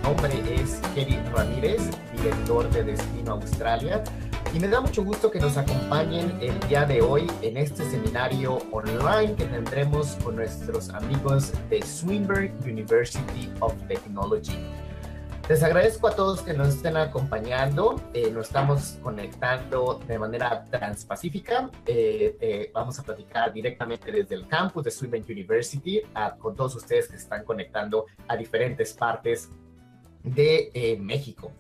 nombre es Kevin Ramírez, director de Destino Australia, y me da mucho gusto que nos acompañen el día de hoy en este seminario online que tendremos con nuestros amigos de Swinburne University of Technology. Les agradezco a todos que nos estén acompañando. Nos estamos conectando de manera transpacífica. Vamos a platicar directamente desde el campus de Swinburne University con todos ustedes que se están conectando a diferentes partes de México.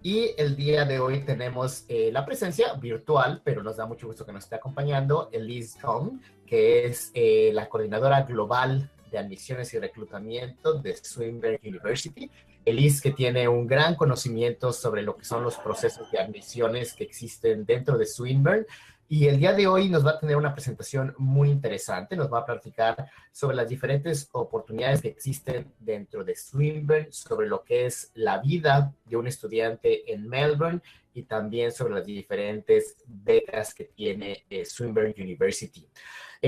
Y el día de hoy tenemos la presencia virtual, pero nos da mucho gusto que nos esté acompañando Elise Tong, que es la coordinadora global de admisiones y reclutamiento de Swinburne University. Elise, que tiene un gran conocimiento sobre lo que son los procesos de admisiones que existen dentro de Swinburne. Y el día de hoy nos va a tener una presentación muy interesante. Nos va a platicar sobre las diferentes oportunidades que existen dentro de Swinburne, sobre lo que es la vida de un estudiante en Melbourne y también sobre las diferentes becas que tiene Swinburne University.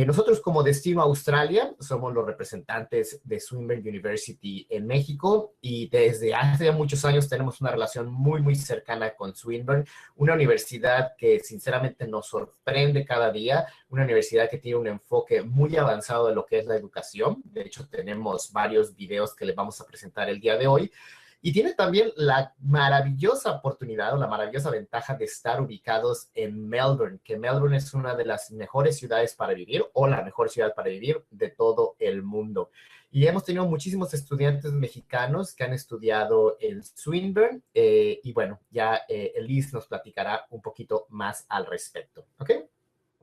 Nosotros como Destino Australia somos los representantes de Swinburne University en México y desde hace muchos años tenemos una relación muy cercana con Swinburne, una universidad que sinceramente nos sorprende cada día, una universidad que tiene un enfoque muy avanzado de lo que es la educación. De hecho, tenemos varios videos que les vamos a presentar el día de hoy. Y tiene también la maravillosa oportunidad o la maravillosa ventaja de estar ubicados en Melbourne, que Melbourne es una de las mejores ciudades para vivir o la mejor ciudad para vivir de todo el mundo. Y hemos tenido muchísimos estudiantes mexicanos que han estudiado en Swinburne y bueno, ya Elise nos platicará un poquito más al respecto, ¿ok?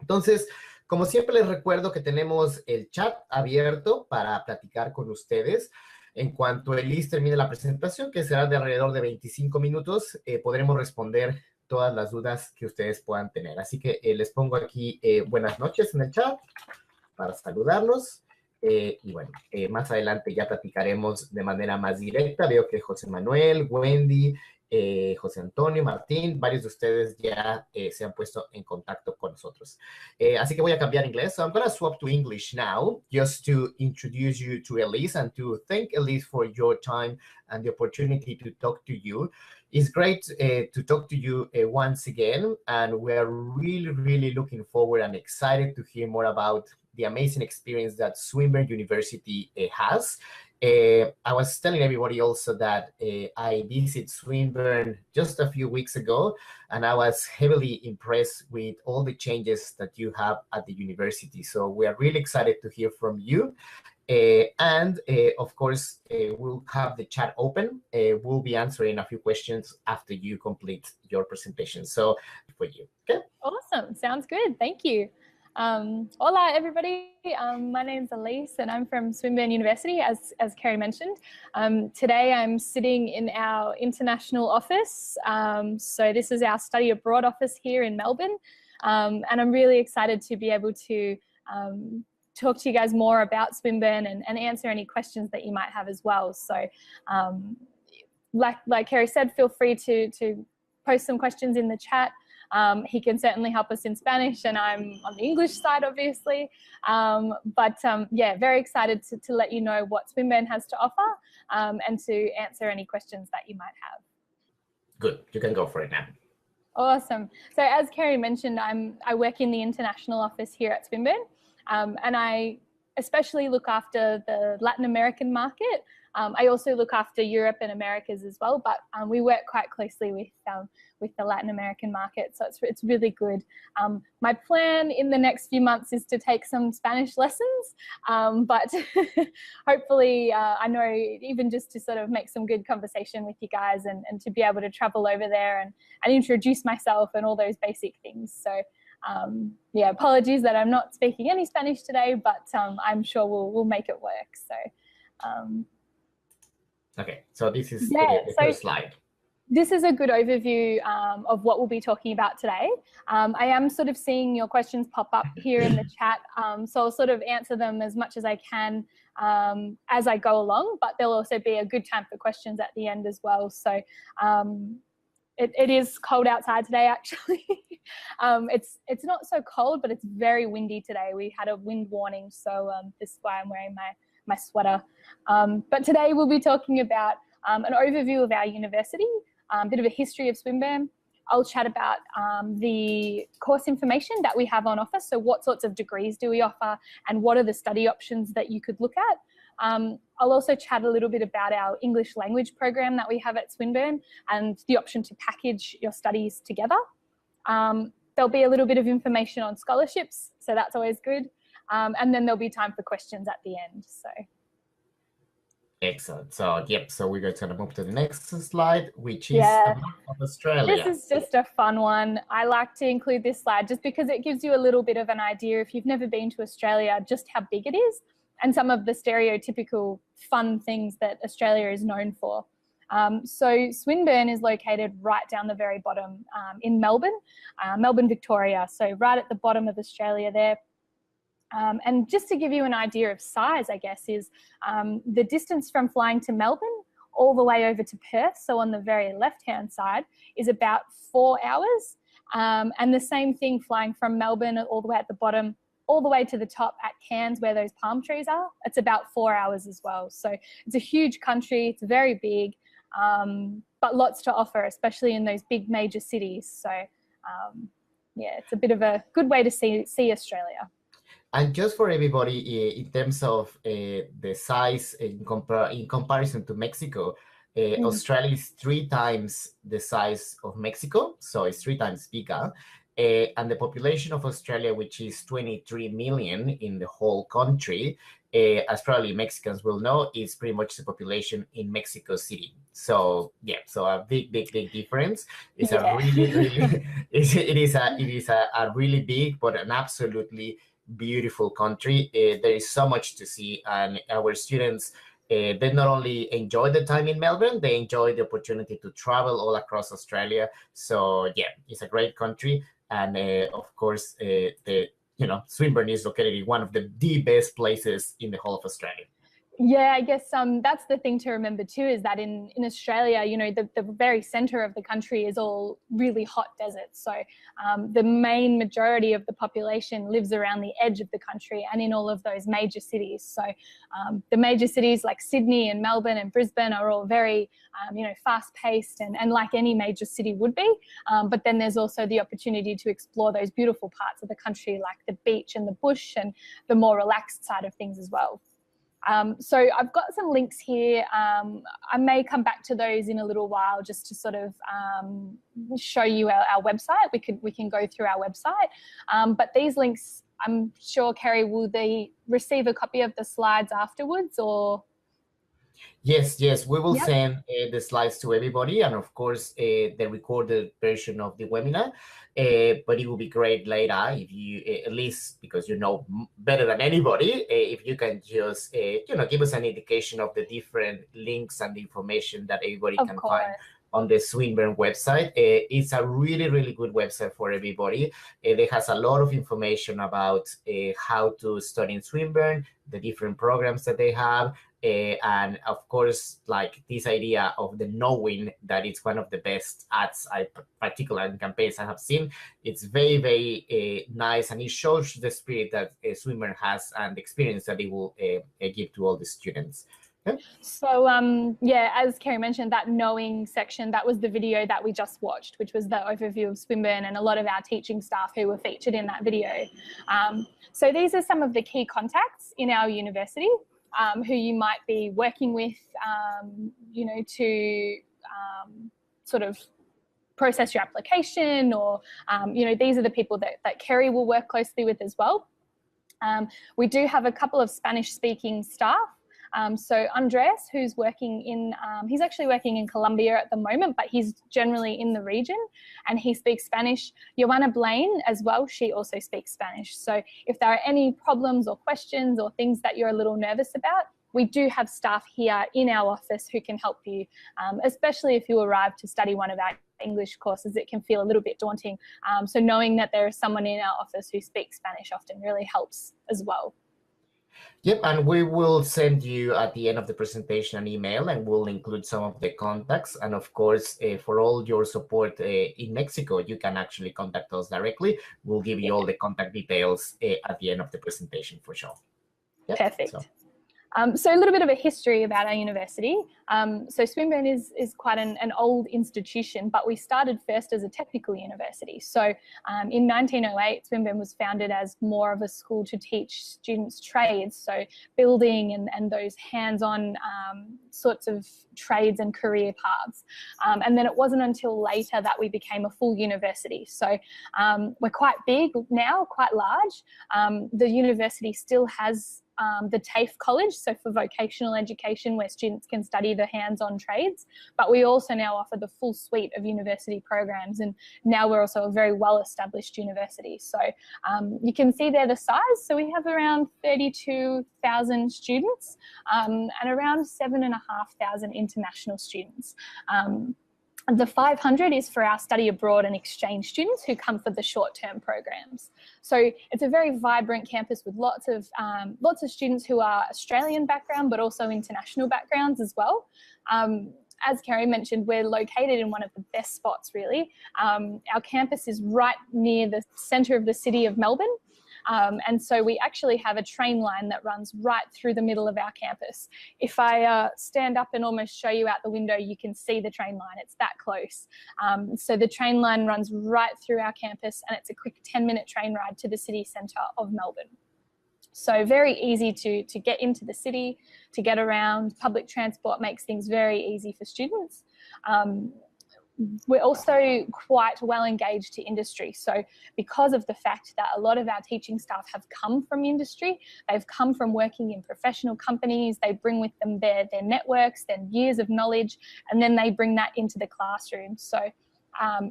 Entonces, como siempre les recuerdo que tenemos el chat abierto para platicar con ustedes. En cuanto Elise termine la presentación, que será de alrededor de 25 minutos, podremos responder todas las dudas que ustedes puedan tener. Así que les pongo aquí buenas noches en el chat para saludarlos. Y bueno, más adelante ya platicaremos de manera más directa. Veo que José Manuel, Wendy, José Antonio, Martín, varios de ustedes ya se han puesto en contacto con nosotros. Así que voy a cambiar inglés. So I'm going to swap to English now, just to introduce you to Elise and to thank Elise for your time and the opportunity to talk to you. It's great to talk to you once again, and we are really looking forward and excited to hear more about the amazing experience that Swinburne University has. I was telling everybody also that I visited Swinburne just a few weeks ago, and I was heavily impressed with all the changes that you have at the university. So we are really excited to hear from you. Of course, we'll have the chat open. We'll be answering a few questions after you complete your presentation. So for you, okay? Awesome. Sounds good. Thank you. Hola, everybody. My name's Elise, and I'm from Swinburne University, as Kerry mentioned. Today, I'm sitting in our international office. So this is our study abroad office here in Melbourne. And I'm really excited to be able to talk to you guys more about Swinburne and answer any questions that you might have as well. So like Kerry said, feel free to post some questions in the chat. He can certainly help us in Spanish, and I'm on the English side, obviously. Yeah, very excited to let you know what Swinburne has to offer and to answer any questions that you might have. Good. You can go for it now. Awesome. So as Kerry mentioned, I work in the international office here at Swinburne, and I especially look after the Latin American market. I also look after Europe and Americas as well, but we work quite closely with the Latin American market, so it's really good. My plan in the next few months is to take some Spanish lessons, but hopefully I know even just to sort of make some good conversation with you guys and to be able to travel over there and introduce myself and all those basic things. So yeah, apologies that I'm not speaking any Spanish today, but I'm sure we'll make it work. So okay, so this is the first slide. This is a good overview of what we'll be talking about today. I am sort of seeing your questions pop up here in the chat, so I'll sort of answer them as much as I can as I go along, but there'll also be a good time for questions at the end as well. So it is cold outside today, actually. It's not so cold, but it's very windy today. We had a wind warning, so this is why I'm wearing my sweater. But today we'll be talking about an overview of our university, a bit of a history of Swinburne. I'll chat about the course information that we have on offer. So what sorts of degrees do we offer and what are the study options that you could look at? I'll also chat a little bit about our English language program that we have at Swinburne and the option to package your studies together. There'll be a little bit of information on scholarships, so that's always good. And then there'll be time for questions at the end. So. Excellent. So, yep, so we're going to move to the next slide, which is a map of Australia. This is just a fun one. I like to include this slide just because it gives you a little bit of an idea, if you've never been to Australia, just how big it is and some of the stereotypical fun things that Australia is known for. So Swinburne is located right down the very bottom in Melbourne, Melbourne, Victoria. So right at the bottom of Australia there. And just to give you an idea of size, I guess, is the distance from flying to Melbourne all the way over to Perth, so on the very left-hand side, is about 4 hours. And the same thing flying from Melbourne all the way at the bottom, all the way to the top at Cairns where those palm trees are, it's about 4 hours as well. So it's a huge country, it's very big, but lots to offer, especially in those big major cities. So yeah, it's a bit of a good way to see Australia. And just for everybody, in terms of the size in comparison to Mexico, Australia is 3 times the size of Mexico, so it's 3 times bigger. And the population of Australia, which is 23 million in the whole country, as probably Mexicans will know, is pretty much the population in Mexico City. So yeah, so a big difference. It's a really it is a really big but an absolutely beautiful country. There is so much to see, and our students they not only enjoy the time in Melbourne, they enjoy the opportunity to travel all across Australia. So yeah, it's a great country, and of course, Swinburne is located in one of the best places in the whole of Australia. Yeah, I guess that's the thing to remember too, is that in Australia, the very centre of the country is all really hot deserts. So the main majority of the population lives around the edge of the country and in all of those major cities. So the major cities like Sydney and Melbourne and Brisbane are all very, fast-paced and like any major city would be. But then there's also the opportunity to explore those beautiful parts of the country like the beach and the bush and the more relaxed side of things as well. So I've got some links here. I may come back to those in a little while just to sort of show you our website. We can go through our website. But these links, I'm sure, Kerry, will they receive a copy of the slides afterwards or? Yes, we will send the slides to everybody, and of course the recorded version of the webinar. But it will be great later if you, at least because you know better than anybody, if you can just give us an indication of the different links and the information that everybody can find on the Swinburne website. It's a really good website for everybody. It has a lot of information about how to study in Swinburne, the different programs that they have, and of course, like this idea of the knowing that it's one of the best ads, particularly in campaigns I have seen. It's very nice, and it shows the spirit that Swinburne has and the experience that it will give to all the students. So as Kerry mentioned, that knowing section, that was the video that we just watched, which was the overview of Swinburne and a lot of our teaching staff who were featured in that video. So these are some of the key contacts in our university who you might be working with, to sort of process your application, or, these are the people that Kerry will work closely with as well. We do have a couple of Spanish-speaking staff. So Andres, who's working in, he's actually working in Colombia at the moment, but he's generally in the region and he speaks Spanish. Joanna Blaine as well, she also speaks Spanish. So if there are any problems or questions or things that you're a little nervous about, we do have staff here in our office who can help you, especially if you arrive to study one of our English courses. It can feel a little bit daunting. So knowing that there is someone in our office who speaks Spanish often really helps as well. Yep, and we will send you at the end of the presentation an email, and we'll include some of the contacts. And of course, for all your support in Mexico, you can actually contact us directly. We'll give you all the contact details at the end of the presentation for sure. Yep, perfect. So. So a little bit of a history about our university. So Swinburne is quite an old institution, but we started first as a technical university. So in 1908, Swinburne was founded as more of a school to teach students trades, so building and those hands-on sorts of trades and career paths. And then it wasn't until later that we became a full university. So we're quite big now, quite large. The university still has the TAFE College, so for vocational education, where students can study the hands-on trades, but we also now offer the full suite of university programs, and now we're also a very well-established university. So you can see there the size. So we have around 32,000 students and around 7,500 international students. The 500 is for our study abroad and exchange students who come for the short-term programs. So it's a very vibrant campus with lots of students who are Australian background, but also international backgrounds as well. As Kerry mentioned, we're located in one of the best spots, really. Our campus is right near the centre of the city of Melbourne. And so we actually have a train line that runs right through the middle of our campus. If I stand up and almost show you out the window, you can see the train line. It's that close. So the train line runs right through our campus, and it's a quick 10-minute train ride to the city centre of Melbourne. So very easy to get into the city, to get around. Public transport makes things very easy for students. We're also quite well engaged to industry. So because of the fact that a lot of our teaching staff have come from industry, they've come from working in professional companies, they bring with them their networks, their years of knowledge, and then they bring that into the classroom. So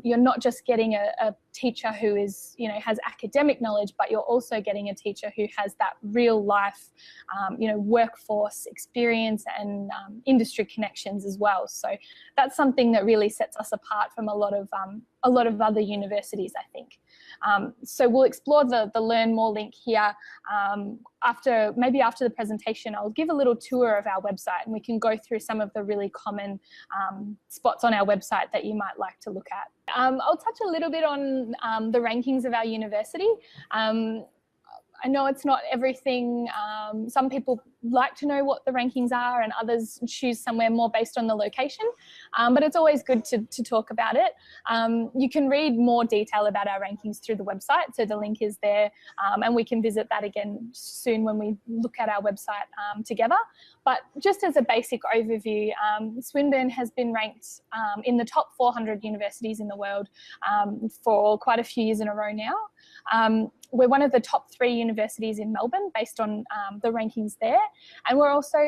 you're not just getting a teacher who is, has academic knowledge, but you're also getting a teacher who has that real life, workforce experience and industry connections as well. So that's something that really sets us apart from a lot of other universities, I think. So we'll explore the Learn More link here. Maybe after the presentation, I'll give a little tour of our website, and we can go through some of the really common spots on our website that you might like to look at. I'll touch a little bit on the rankings of our university. I know it's not everything. Some people like to know what the rankings are, and others choose somewhere more based on the location, but it's always good to talk about it. You can read more detail about our rankings through the website, so the link is there, and we can visit that again soon when we look at our website together. But just as a basic overview, Swinburne has been ranked in the top 400 universities in the world for quite a few years in a row now. We're one of the top 3 universities in Melbourne based on the rankings there. And we're also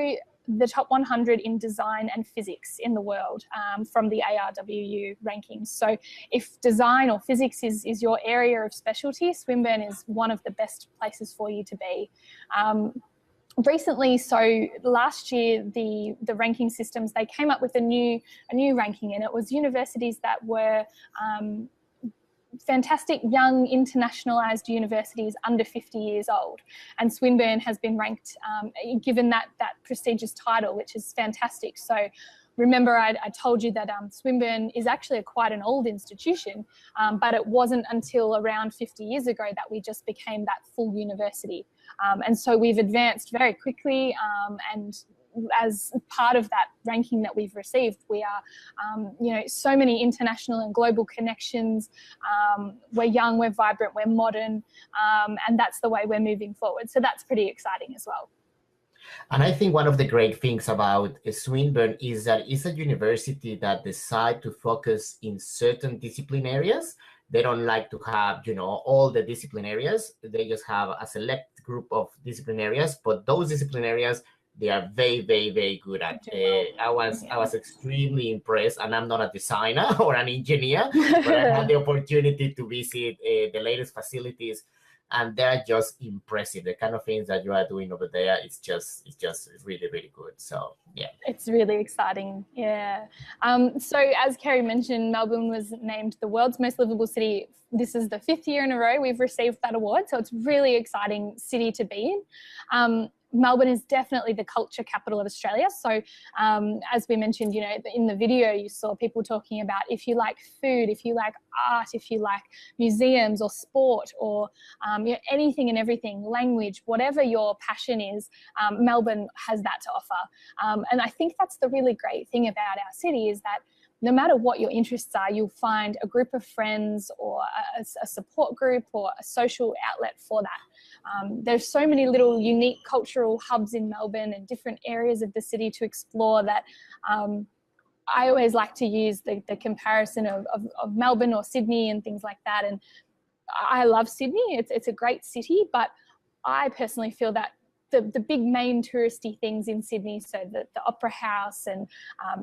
the top 100 in design and physics in the world from the ARWU rankings. So if design or physics is your area of specialty, Swinburne is one of the best places for you to be. Recently, so last year, the ranking systems, they came up with a new ranking, and it was universities that were fantastic young internationalised universities under 50 years old, and Swinburne has been ranked, given that prestigious title, which is fantastic. So remember, I told you that Swinburne is actually quite an old institution, but it wasn't until around 50 years ago that we just became that full university. And so we've advanced very quickly, and as part of that ranking that we've received, we are, so many international and global connections. We're young, we're vibrant, we're modern, and that's the way we're moving forward. So that's pretty exciting as well. And I think one of the great things about Swinburne is that it's a university that decides to focus in certain discipline areas. They don't like to have, all the discipline areas. They just have a select group of discipline areas, but those discipline areas, they are very, very, very good at. I was extremely impressed, and I'm not a designer or an engineer, but I had the opportunity to visit the latest facilities, and they're just impressive. The kind of things that you are doing over there, it's just really, really good. So yeah, it's really exciting. Yeah. So as Kerry mentioned, Melbourne was named the world's most livable city. This is the 5th year in a row we've received that award, so it's a really exciting city to be in. Melbourne is definitely the culture capital of Australia. So as we mentioned, you know, in the video, you saw people talking about if you like food, if you like art, if you like museums or sport or you know, anything and everything, language, whatever your passion is, Melbourne has that to offer. And I think that's the really great thing about our city is that no matter what your interests are, you'll find a group of friends or a support group or a social outlet for that. There's so many little unique cultural hubs in Melbourne and different areas of the city to explore that I always like to use the comparison of Melbourne or Sydney and things like that. And I love Sydney. It's a great city, but I personally feel that the big main touristy things in Sydney, so the Opera House and,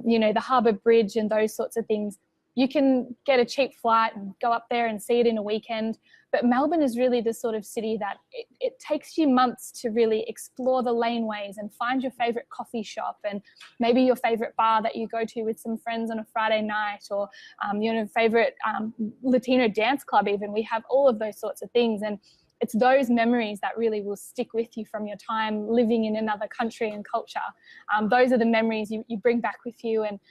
you know, the Harbour Bridge and those sorts of things, you can get a cheap flight and go up there and see it in a weekend. But Melbourne is really the sort of city that it takes you months to really explore the laneways and find your favourite coffee shop and maybe your favourite bar that you go to with some friends on a Friday night, or your favourite Latino dance club even. We have all of those sorts of things. And it's those memories that really will stick with you from your time living in another country and culture. Those are the memories you bring back with you. And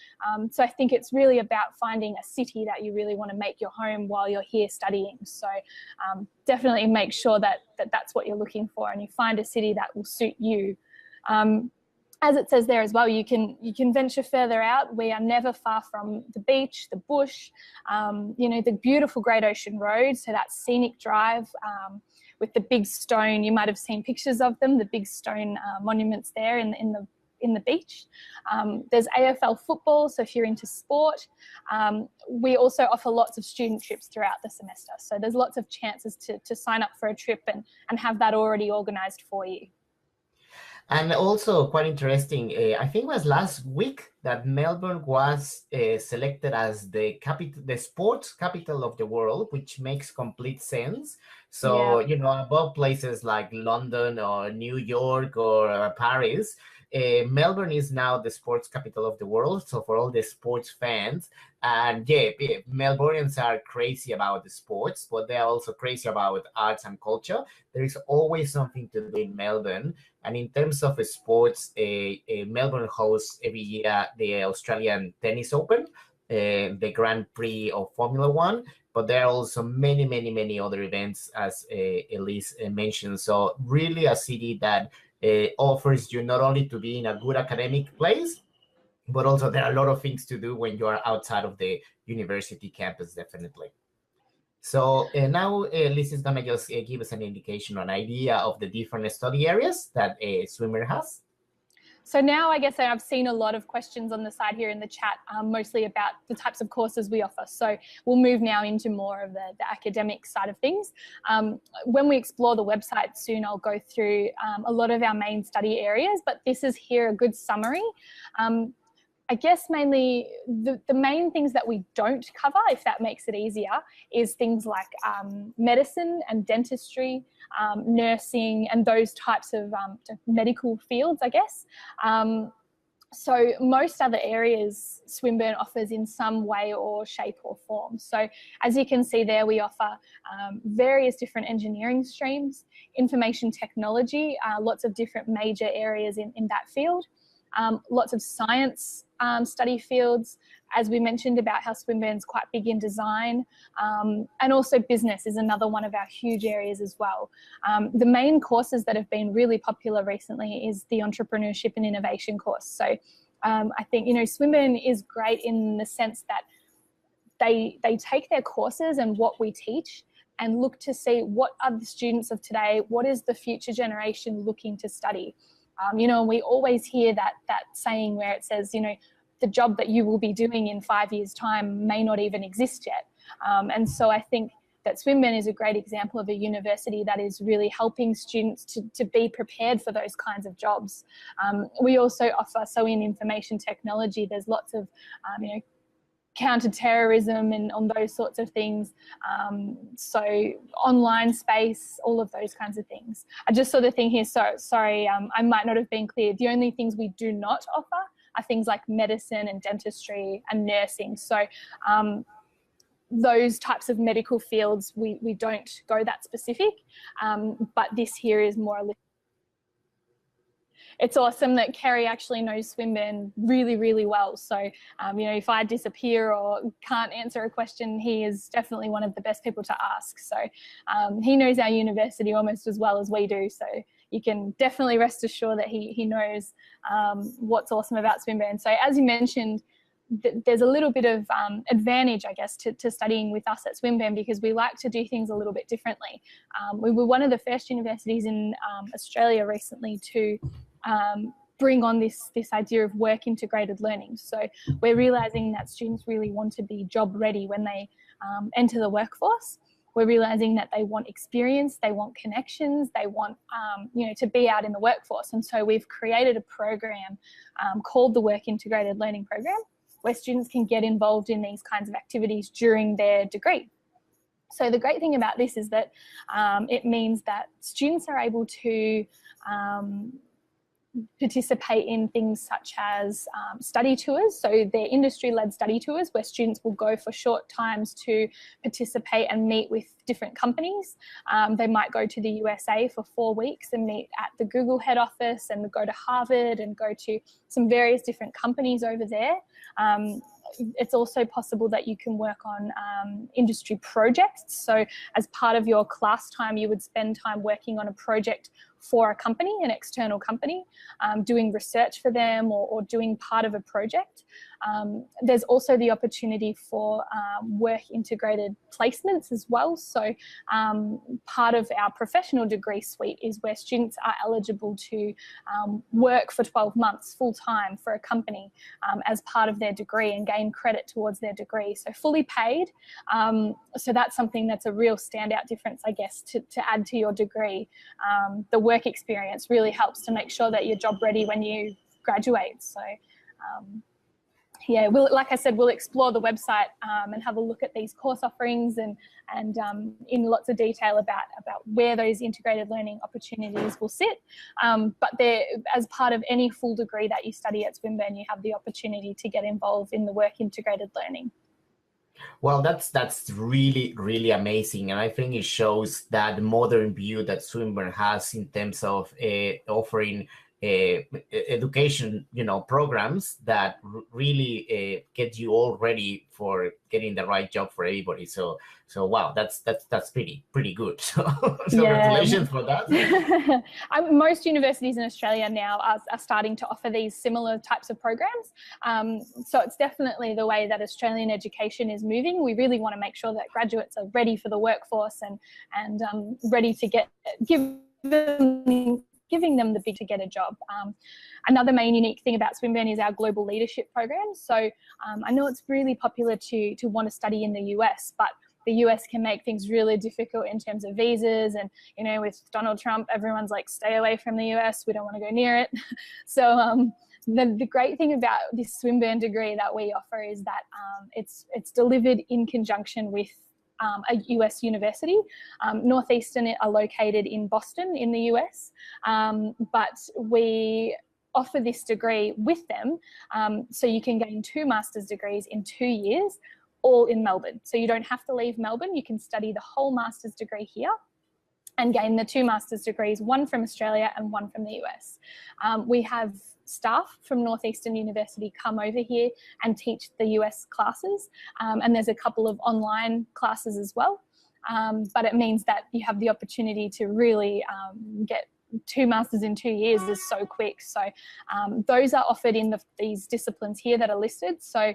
so I think it's really about finding a city that you really want to make your home while you're here studying. So definitely make sure that that's what you're looking for and you find a city that will suit you. As it says there as well, you can venture further out. We are never far from the beach, the bush, you know, the beautiful Great Ocean Road. So that scenic drive with the big stone. You might have seen pictures of them, the big stone monuments there in the beach. There's AFL football, so if you're into sport. We also offer lots of student trips throughout the semester. So there's lots of chances to sign up for a trip and have that already organised for you. And also quite interesting, I think it was last week that Melbourne was selected as the sports capital of the world, which makes complete sense. So, yeah, you know, above places like London or New York or Paris, Melbourne is now the sports capital of the world. So for all the sports fans, and yeah, Melbournians are crazy about the sports, but they're also crazy about arts and culture. There is always something to do in Melbourne. And in terms of sports, Melbourne hosts every year the Australian Tennis Open, the Grand Prix of Formula One, but there are also many, many, many other events, as Elise mentioned. So really a city that offers you not only to be in a good academic place, but also there are a lot of things to do when you are outside of the university campus, definitely. So now Liz is going to just give us an indication or an idea of the different study areas that Swinburne has. So now I guess I've seen a lot of questions on the side here in the chat, mostly about the types of courses we offer. So we'll move now into more of the academic side of things. When we explore the website soon, I'll go through a lot of our main study areas, but this is here a good summary. I guess mainly the main things that we don't cover, if that makes it easier, is things like medicine and dentistry, nursing, and those types of medical fields, I guess. So most other areas Swinburne offers in some way or shape or form. So as you can see there, we offer various different engineering streams, information technology, lots of different major areas in that field. Lots of science study fields, as we mentioned about how Swinburne's quite big in design, and also business is another one of our huge areas as well. The main courses that have been really popular recently is the entrepreneurship and innovation course. So I think, you know, Swinburne is great in the sense that they take their courses and what we teach and look to see what are the students of today, what is the future generation looking to study. You know, and we always hear that saying where it says, you know, the job that you will be doing in 5 years' time may not even exist yet. And so I think that Swinburne is a great example of a university that is really helping students to be prepared for those kinds of jobs. We also offer, so in information technology, there's lots of, you know, counter-terrorism and on those sorts of things. So online space, all of those kinds of things. I just saw the thing here, so sorry, I might not have been clear. The only things we do not offer are things like medicine and dentistry and nursing. So those types of medical fields, we don't go that specific, but this here is more it's awesome that Kerry actually knows Swinburne really, really well. So, you know, if I disappear or can't answer a question, he is definitely one of the best people to ask. So he knows our university almost as well as we do. So you can definitely rest assured that he knows what's awesome about Swinburne. So as you mentioned, there's a little bit of advantage, I guess, to studying with us at Swinburne, because we like to do things a little bit differently. We were one of the first universities in Australia recently to bring on this idea of work integrated learning. So we're realising that students really want to be job ready when they enter the workforce. We're realising that they want experience, they want connections, they want you know, to be out in the workforce. And so we've created a program called the Work Integrated Learning Program, where students can get involved in these kinds of activities during their degree. So the great thing about this is that it means that students are able to participate in things such as study tours. So they're industry-led study tours where students will go for short times to participate and meet with different companies. They might go to the USA for 4 weeks and meet at the Google head office, and go to Harvard and go to some various different companies over there. It's also possible that you can work on industry projects. So as part of your class time, you would spend time working on a project for a company, an external company, doing research for them or doing part of a project. There's also the opportunity for work integrated placements as well. So part of our professional degree suite is where students are eligible to work for 12 months full time for a company as part of their degree and gain credit towards their degree. So fully paid. So that's something that's a real standout difference, I guess, to add to your degree. The work experience really helps to make sure that you're job ready when you graduate. So yeah, like I said, we'll explore the website and have a look at these course offerings and in lots of detail about where those integrated learning opportunities will sit. But as part of any full degree that you study at Swinburne, you have the opportunity to get involved in the work integrated learning. Well, that's really, really amazing. And I think it shows that modern view that Swinburne has in terms of offering education, you know, programs that really get you all ready for getting the right job for everybody. So wow, that's pretty good. So congratulations for that. Most universities in Australia now are starting to offer these similar types of programs. So it's definitely the way that Australian education is moving. We really want to make sure that graduates are ready for the workforce and ready to giving them the big to get a job. Another main unique thing about Swinburne is our global leadership program. So I know it's really popular to want to study in the US, but the US can make things really difficult in terms of visas. And, you know, with Donald Trump, everyone's like, stay away from the US. We don't want to go near it. So the great thing about this Swinburne degree that we offer is that it's delivered in conjunction with a US university. Northeastern are located in Boston in the US, but we offer this degree with them, so you can gain 2 master's degrees in 2 years, all in Melbourne. So you don't have to leave Melbourne. You can study the whole master's degree here and gain the 2 master's degrees, one from Australia and one from the US. We have staff from Northeastern University come over here and teach the US classes, and there's a couple of online classes as well, but it means that you have the opportunity to really get 2 masters in 2 years is so quick. So those are offered in these disciplines here that are listed. So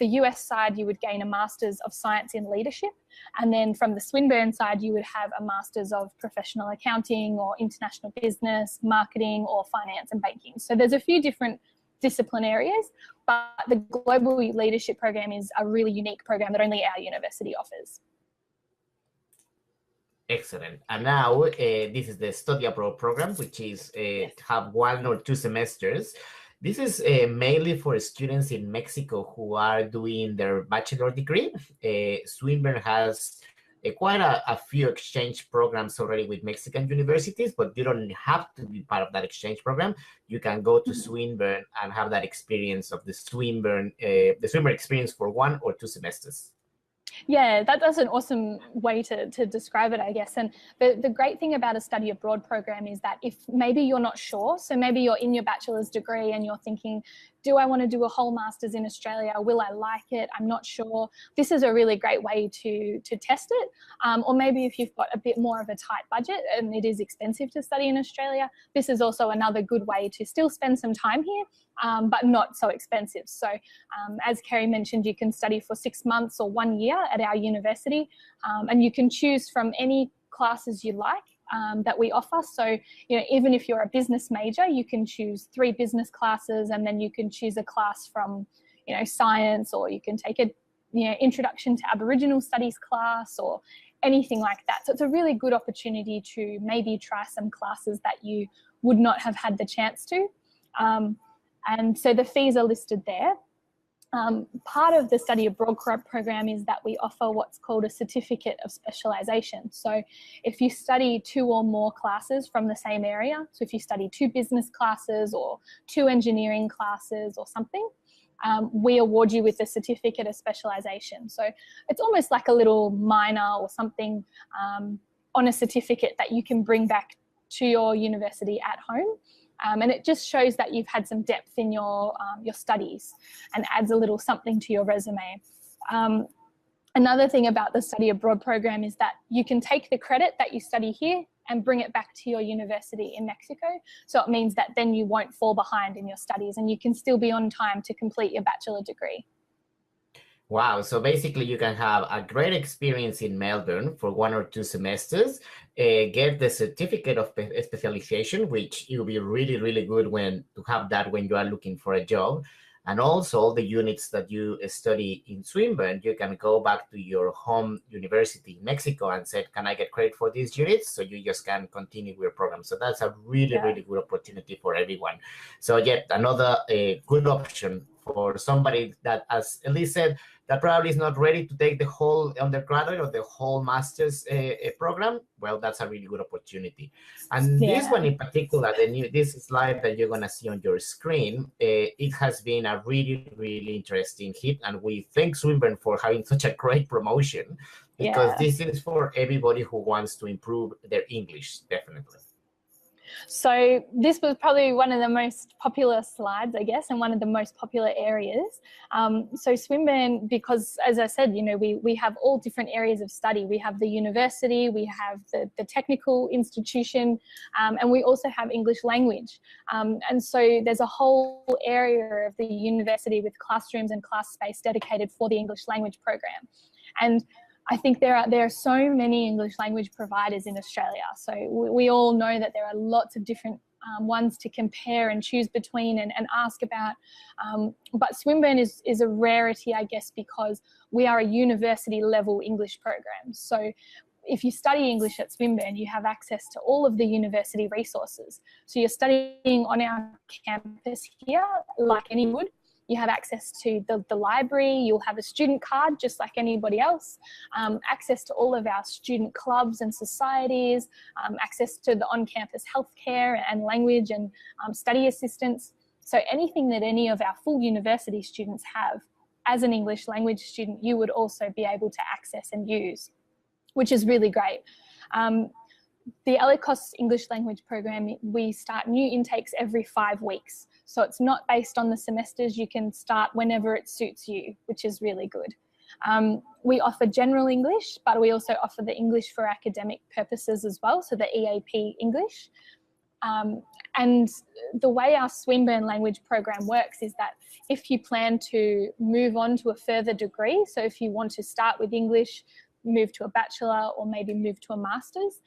the US side, you would gain a Master's of Science in Leadership. And then from the Swinburne side, you would have a Master's of Professional Accounting or International Business, Marketing or Finance and Banking. So there's a few different discipline areas, but the Global Leadership Program is a really unique program that only our university offers. Excellent. And now this is the Study Abroad program, which is have 1 or 2 semesters. This is mainly for students in Mexico who are doing their bachelor degree. Swinburne has quite a few exchange programs already with Mexican universities, but you don't have to be part of that exchange program. You can go to Swinburne and have that experience of the Swinburne experience for 1 or 2 semesters. Yeah, that's an awesome way to describe it, I guess. And the great thing about a study abroad program is that if maybe you're not sure, so maybe you're in your bachelor's degree and you're thinking, do I want to do a whole master's in Australia? Will I like it? I'm not sure. This is a really great way to test it. Or maybe if you've got a bit more of a tight budget and it is expensive to study in Australia, this is also another good way to still spend some time here, but not so expensive. So as Kerry mentioned, you can study for 6 months or 1 year at our university, and you can choose from any classes you like that we offer. So, you know, even if you're a business major, you can choose 3 business classes, and then you can choose a class from, you know, science, or you can take a, you know, introduction to Aboriginal studies class or anything like that. So it's a really good opportunity to maybe try some classes that you would not have had the chance to. And so the fees are listed there. Part of the study abroad program is that we offer what's called a certificate of specialisation. So if you study 2 or more classes from the same area, so if you study 2 business classes or 2 engineering classes or something, we award you with a certificate of specialisation. So it's almost like a little minor or something on a certificate that you can bring back to your university at home. And it just shows that you've had some depth in your studies and adds a little something to your resume. Another thing about the study abroad program is that you can take the credit that you study here and bring it back to your university in Mexico. So it means that then you won't fall behind in your studies and you can still be on time to complete your bachelor degree. Wow, so basically you can have a great experience in Melbourne for 1 or 2 semesters, get the certificate of specialization, which it will be really, really good to have that when you are looking for a job. And also all the units that you study in Swinburne, you can go back to your home university in Mexico and say, can I get credit for these units? So you just can continue with your program. So that's a really, really good opportunity for everyone. So yet another good option for somebody that, as Elise said, that probably is not ready to take the whole undergraduate or the whole master's program. Well, that's a really good opportunity. And this one in particular, this slide that you're going to see on your screen, it has been a really, really interesting hit. And we thank Swinburne for having such a great promotion, because this is for everybody who wants to improve their English, definitely. So this was probably one of the most popular slides, I guess, and one of the most popular areas. So Swinburne, because as I said, you know, we have all different areas of study. We have the university, we have the technical institution, and we also have English language. And so there's a whole area of the university with classrooms and class space dedicated for the English language program. And I think there are so many English language providers in Australia. So we all know that there are lots of different ones to compare and choose between and ask about. But Swinburne is a rarity, I guess, because we are a university level English program. So if you study English at Swinburne, you have access to all of the university resources. So you're studying on our campus here like any would. You have access to the library, you'll have a student card just like anybody else, access to all of our student clubs and societies, access to the on-campus healthcare and language and study assistance. So anything that any of our full university students have as an English language student, you would also be able to access and use, which is really great. The Aqui English language program, we start new intakes every 5 weeks. So it's not based on the semesters. You can start whenever it suits you, which is really good. We offer general English, but we also offer the English for academic purposes as well, so the EAP English. And the way our Swinburne language program works is that if you plan to move on to a further degree, so if you want to start with English, move to a bachelor, or maybe move to a master's,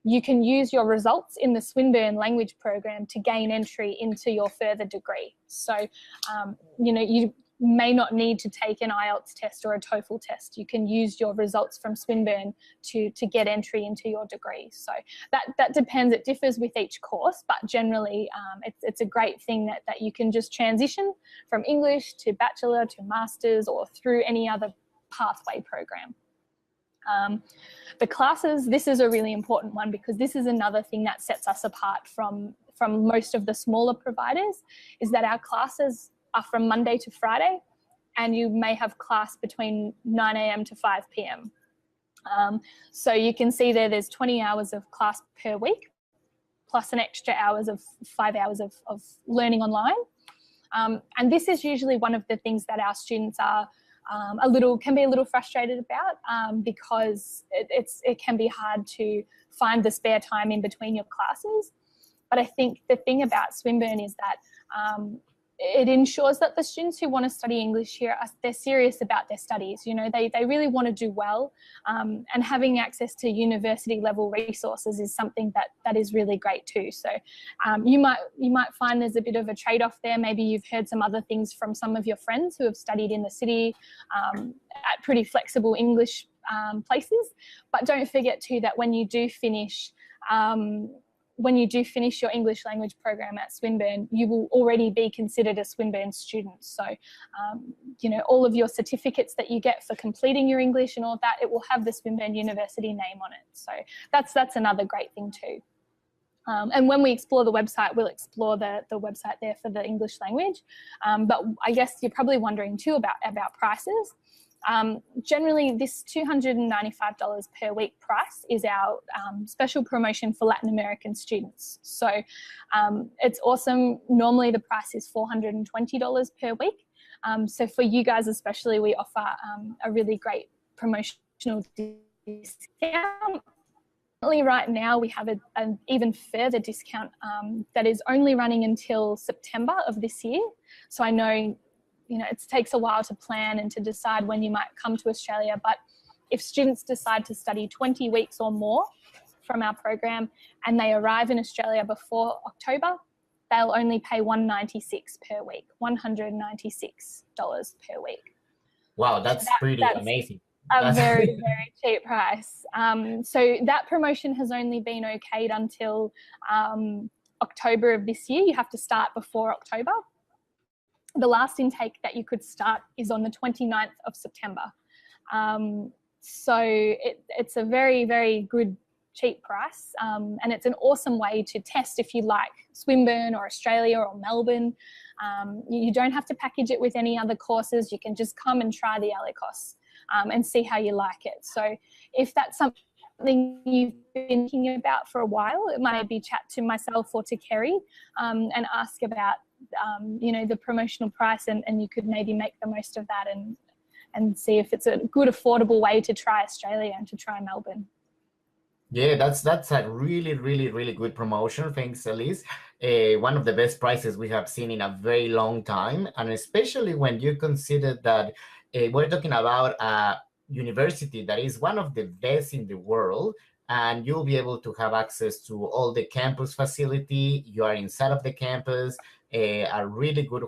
you can use your results in the Swinburne language program to gain entry into your further degree. So, you know, you may not need to take an IELTS test or a TOEFL test. You can use your results from Swinburne to get entry into your degree. So that depends. It differs with each course, but generally it's a great thing that you can just transition from English to bachelor to master's or through any other pathway program. The classes, this is a really important one because this is another thing that sets us apart from most of the smaller providers, is that our classes are from Monday to Friday and you may have class between 9 a.m. to 5 p.m. So you can see there's 20 hours of class per week, plus an extra 5 hours of learning online. And this is usually one of the things that our students are can be a little frustrated about, because it can be hard to find the spare time in between your classes. But I think the thing about Swinburne is that it ensures that the students who want to study English here, they're serious about their studies. You know, they really want to do well, and having access to university level resources is something that is really great too. So you might find there's a bit of a trade-off there. Maybe you've heard some other things from some of your friends who have studied in the city at pretty flexible English places. But don't forget too that when you do finish your English language program at Swinburne, you will already be considered a Swinburne student. So, you know, all of your certificates that you get for completing your English and all of that, it will have the Swinburne University name on it. So that's another great thing too. And when we explore the website, we'll explore the website there for the English language. But I guess you're probably wondering too about prices. Generally, this $295 per week price is our special promotion for Latin American students. So it's awesome. Normally the price is $420 per week. So for you guys especially, we offer a really great promotional discount. Right now we have an even further discount that is only running until September of this year. So I know, you know, it takes a while to plan and to decide when you might come to Australia, but if students decide to study 20 weeks or more from our program and they arrive in Australia before October, they'll only pay $196 per week, $196 per week. Wow, that's pretty amazing. A very, very cheap price. So that promotion has only been okayed until October of this year. You have to start before October. The last intake that you could start is on the 29th of September. So it's a very, very good, cheap price. And it's an awesome way to test if you like Swinburne or Australia or Melbourne. You don't have to package it with any other courses. You can just come and try the LA-COS and see how you like it. So if that's something you've been thinking about for a while, it might be chat to myself or to Kerry and ask about you know, the promotional price, and you could maybe make the most of that and see if it's a good affordable way to try Australia and to try Melbourne. Yeah, that's a really, really, really good promotion. Thanks, Elise. One of the best prices we have seen in a very long time, and especially when you consider that we're talking about a university that is one of the best in the world, and you'll be able to have access to all the campus facility. You are inside of the campus, a really good,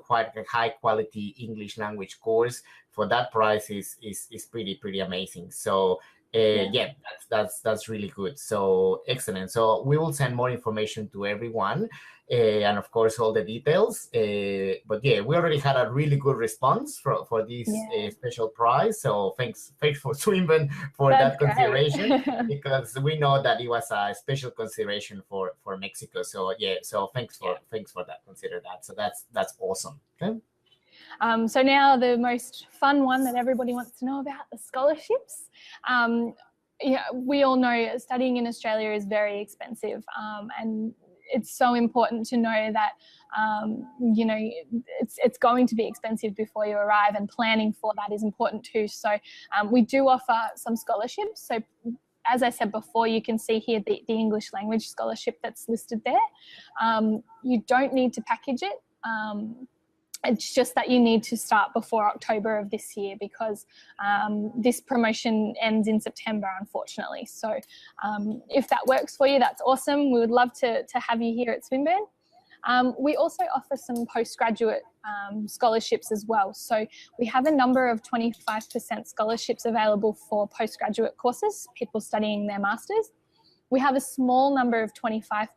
high quality English language course for that price is pretty amazing. So yeah, that's really good. So excellent. So we will send more information to everyone, and of course all the details. But yeah, we already had a really good response for this special prize. So thanks for Swinburne for that consideration, because we know that it was a special consideration for Mexico. So yeah, so thanks for that. Consider that. So that's awesome. Okay. So now the most fun one that everybody wants to know about, the scholarships. Yeah, we all know studying in Australia is very expensive, and it's so important to know that you know, it's going to be expensive before you arrive, and planning for that is important too. So we do offer some scholarships. So as I said before, you can see here the English language scholarship that's listed there. You don't need to package it. It's just that you need to start before October of this year, because this promotion ends in September, unfortunately. So if that works for you, that's awesome. We would love to have you here at Swinburne. We also offer some postgraduate scholarships as well. So we have a number of 25% scholarships available for postgraduate courses, people studying their masters. We have a small number of 25%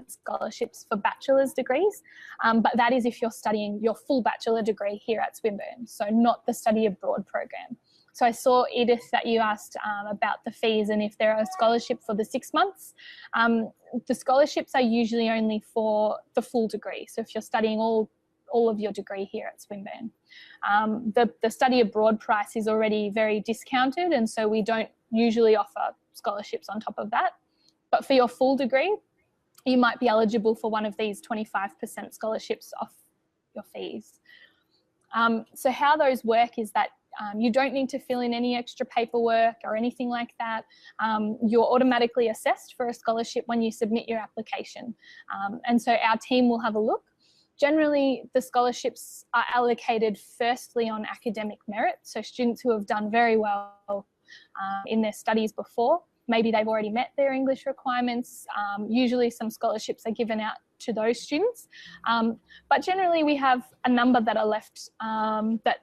scholarships for bachelor's degrees, but that is if you're studying your full bachelor degree here at Swinburne, so not the study abroad program. So I saw, Edith, that you asked about the fees and if there are a scholarship for the 6 months. The scholarships are usually only for the full degree. So if you're studying all all of your degree here at Swinburne. The study abroad price is already very discounted, and so we don't usually offer scholarships on top of that. But for your full degree, you might be eligible for one of these 25% scholarships off your fees. So how those work is that you don't need to fill in any extra paperwork or anything like that. You're automatically assessed for a scholarship when you submit your application. And so our team will have a look. Generally, the scholarships are allocated firstly on academic merit. So students who have done very well in their studies before, maybe they've already met their English requirements. Usually some scholarships are given out to those students. But generally we have a number that are left that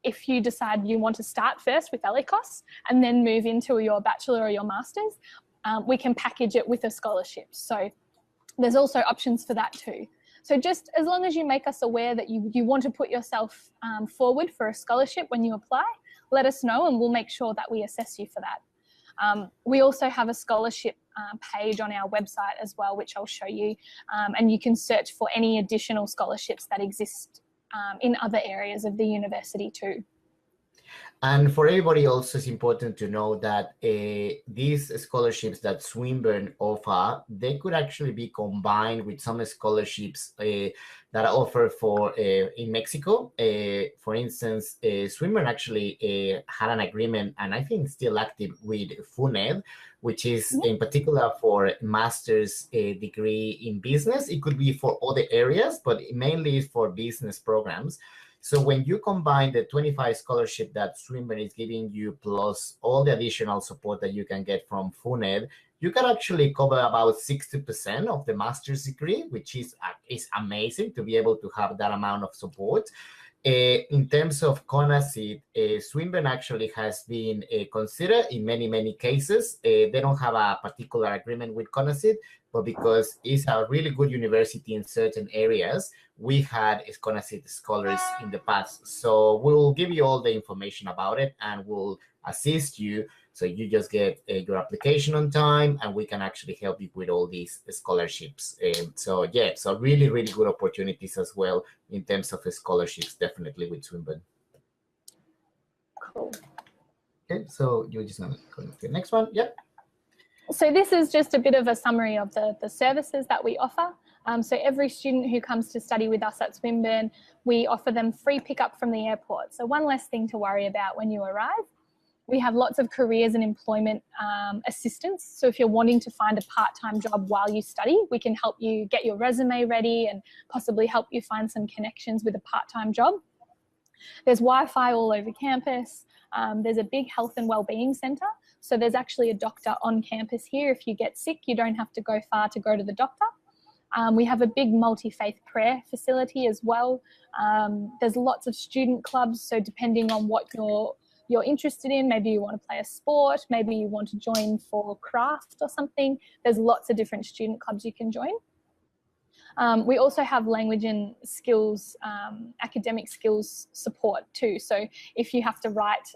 if you decide you want to start first with LECOS and then move into your bachelor or your master's, we can package it with a scholarship. So there's also options for that too. So just as long as you make us aware that you want to put yourself forward for a scholarship when you apply, let us know and we'll make sure that we assess you for that. We also have a scholarship page on our website as well, which I'll show you, and you can search for any additional scholarships that exist in other areas of the university too. And for everybody also, it's important to know that these scholarships that Swinburne offer, they could actually be combined with some scholarships that are offered for in Mexico. For instance, Swinburne actually had an agreement, and I think still active, with FUNED, which is in particular for master's degree in business. It could be for other areas, but mainly for business programs. So when you combine the 25 scholarship that Swinburne is giving you plus all the additional support that you can get from FUNED, you can actually cover about 60% of the master's degree, which is amazing to be able to have that amount of support. In terms of Conoce, Swinburne actually has been considered in many, many cases. They don't have a particular agreement with Conoce, but because it's a really good university in certain areas, we had Conoce scholars in the past. So we'll give you all the information about it and we'll assist you. So you just get your application on time and we can actually help you with all these scholarships. So yeah, so really, really good opportunities as well in terms of scholarships, definitely with Swinburne. Cool. Okay, so you're just gonna go to the next one. Yep. So this is just a bit of a summary of the services that we offer. So every student who comes to study with us at Swinburne, we offer them free pickup from the airport. So one less thing to worry about when you arrive. We have lots of careers and employment assistance. So if you're wanting to find a part-time job while you study, we can help you get your resume ready and possibly help you find some connections with a part-time job. There's Wi-Fi all over campus. There's a big health and wellbeing centre. So there's actually a doctor on campus here. If you get sick, you don't have to go far to go to the doctor. We have a big multi-faith prayer facility as well. There's lots of student clubs. So depending on what you're interested in, maybe you want to play a sport, maybe you want to join for craft or something, there's lots of different student clubs you can join. We also have language and skills, academic skills support too. So if you have to write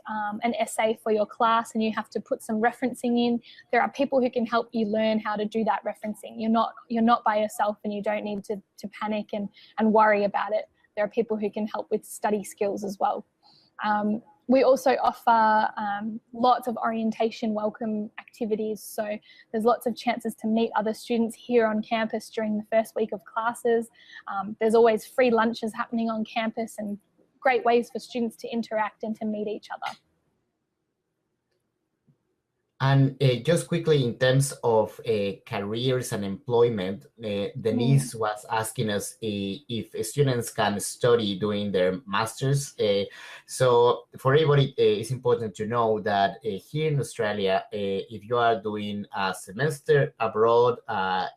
an essay for your class and you have to put some referencing in, there are people who can help you learn how to do that referencing. You're not by yourself and you don't need to panic and worry about it. There are people who can help with study skills as well. We also offer lots of orientation welcome activities. So there's lots of chances to meet other students here on campus during the first week of classes. There's always free lunches happening on campus and great ways for students to interact and to meet each other. And just quickly, in terms of careers and employment, Denise was asking us if students can study during their master's. So for everybody, it's important to know that here in Australia, if you are doing a semester abroad,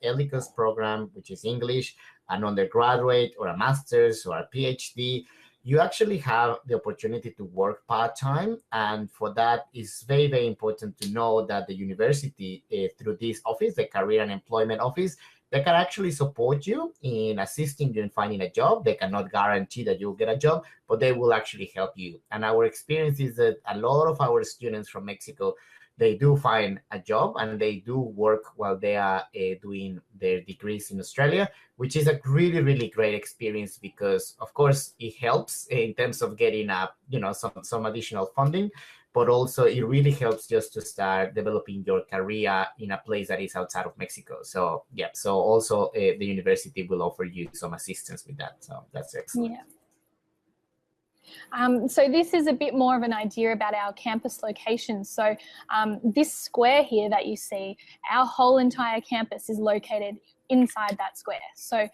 LECOS program, which is English, an undergraduate or a master's or a PhD, you actually have the opportunity to work part-time. And for that, it's very, very important to know that the university, through this office, the Career and Employment Office, they can actually support you in assisting you in finding a job. They cannot guarantee that you'll get a job, but they will actually help you. And our experience is that a lot of our students from Mexico, they do find a job and they do work while they are doing their degrees in Australia, which is a really, really great experience because, of course, it helps in terms of getting some additional funding, but also it really helps just to start developing your career in a place that is outside of Mexico. So yeah, so also the university will offer you some assistance with that. So that's excellent. Yeah. So this is a bit more of an idea about our campus location. So this square here that you see, our whole entire campus is located inside that square. So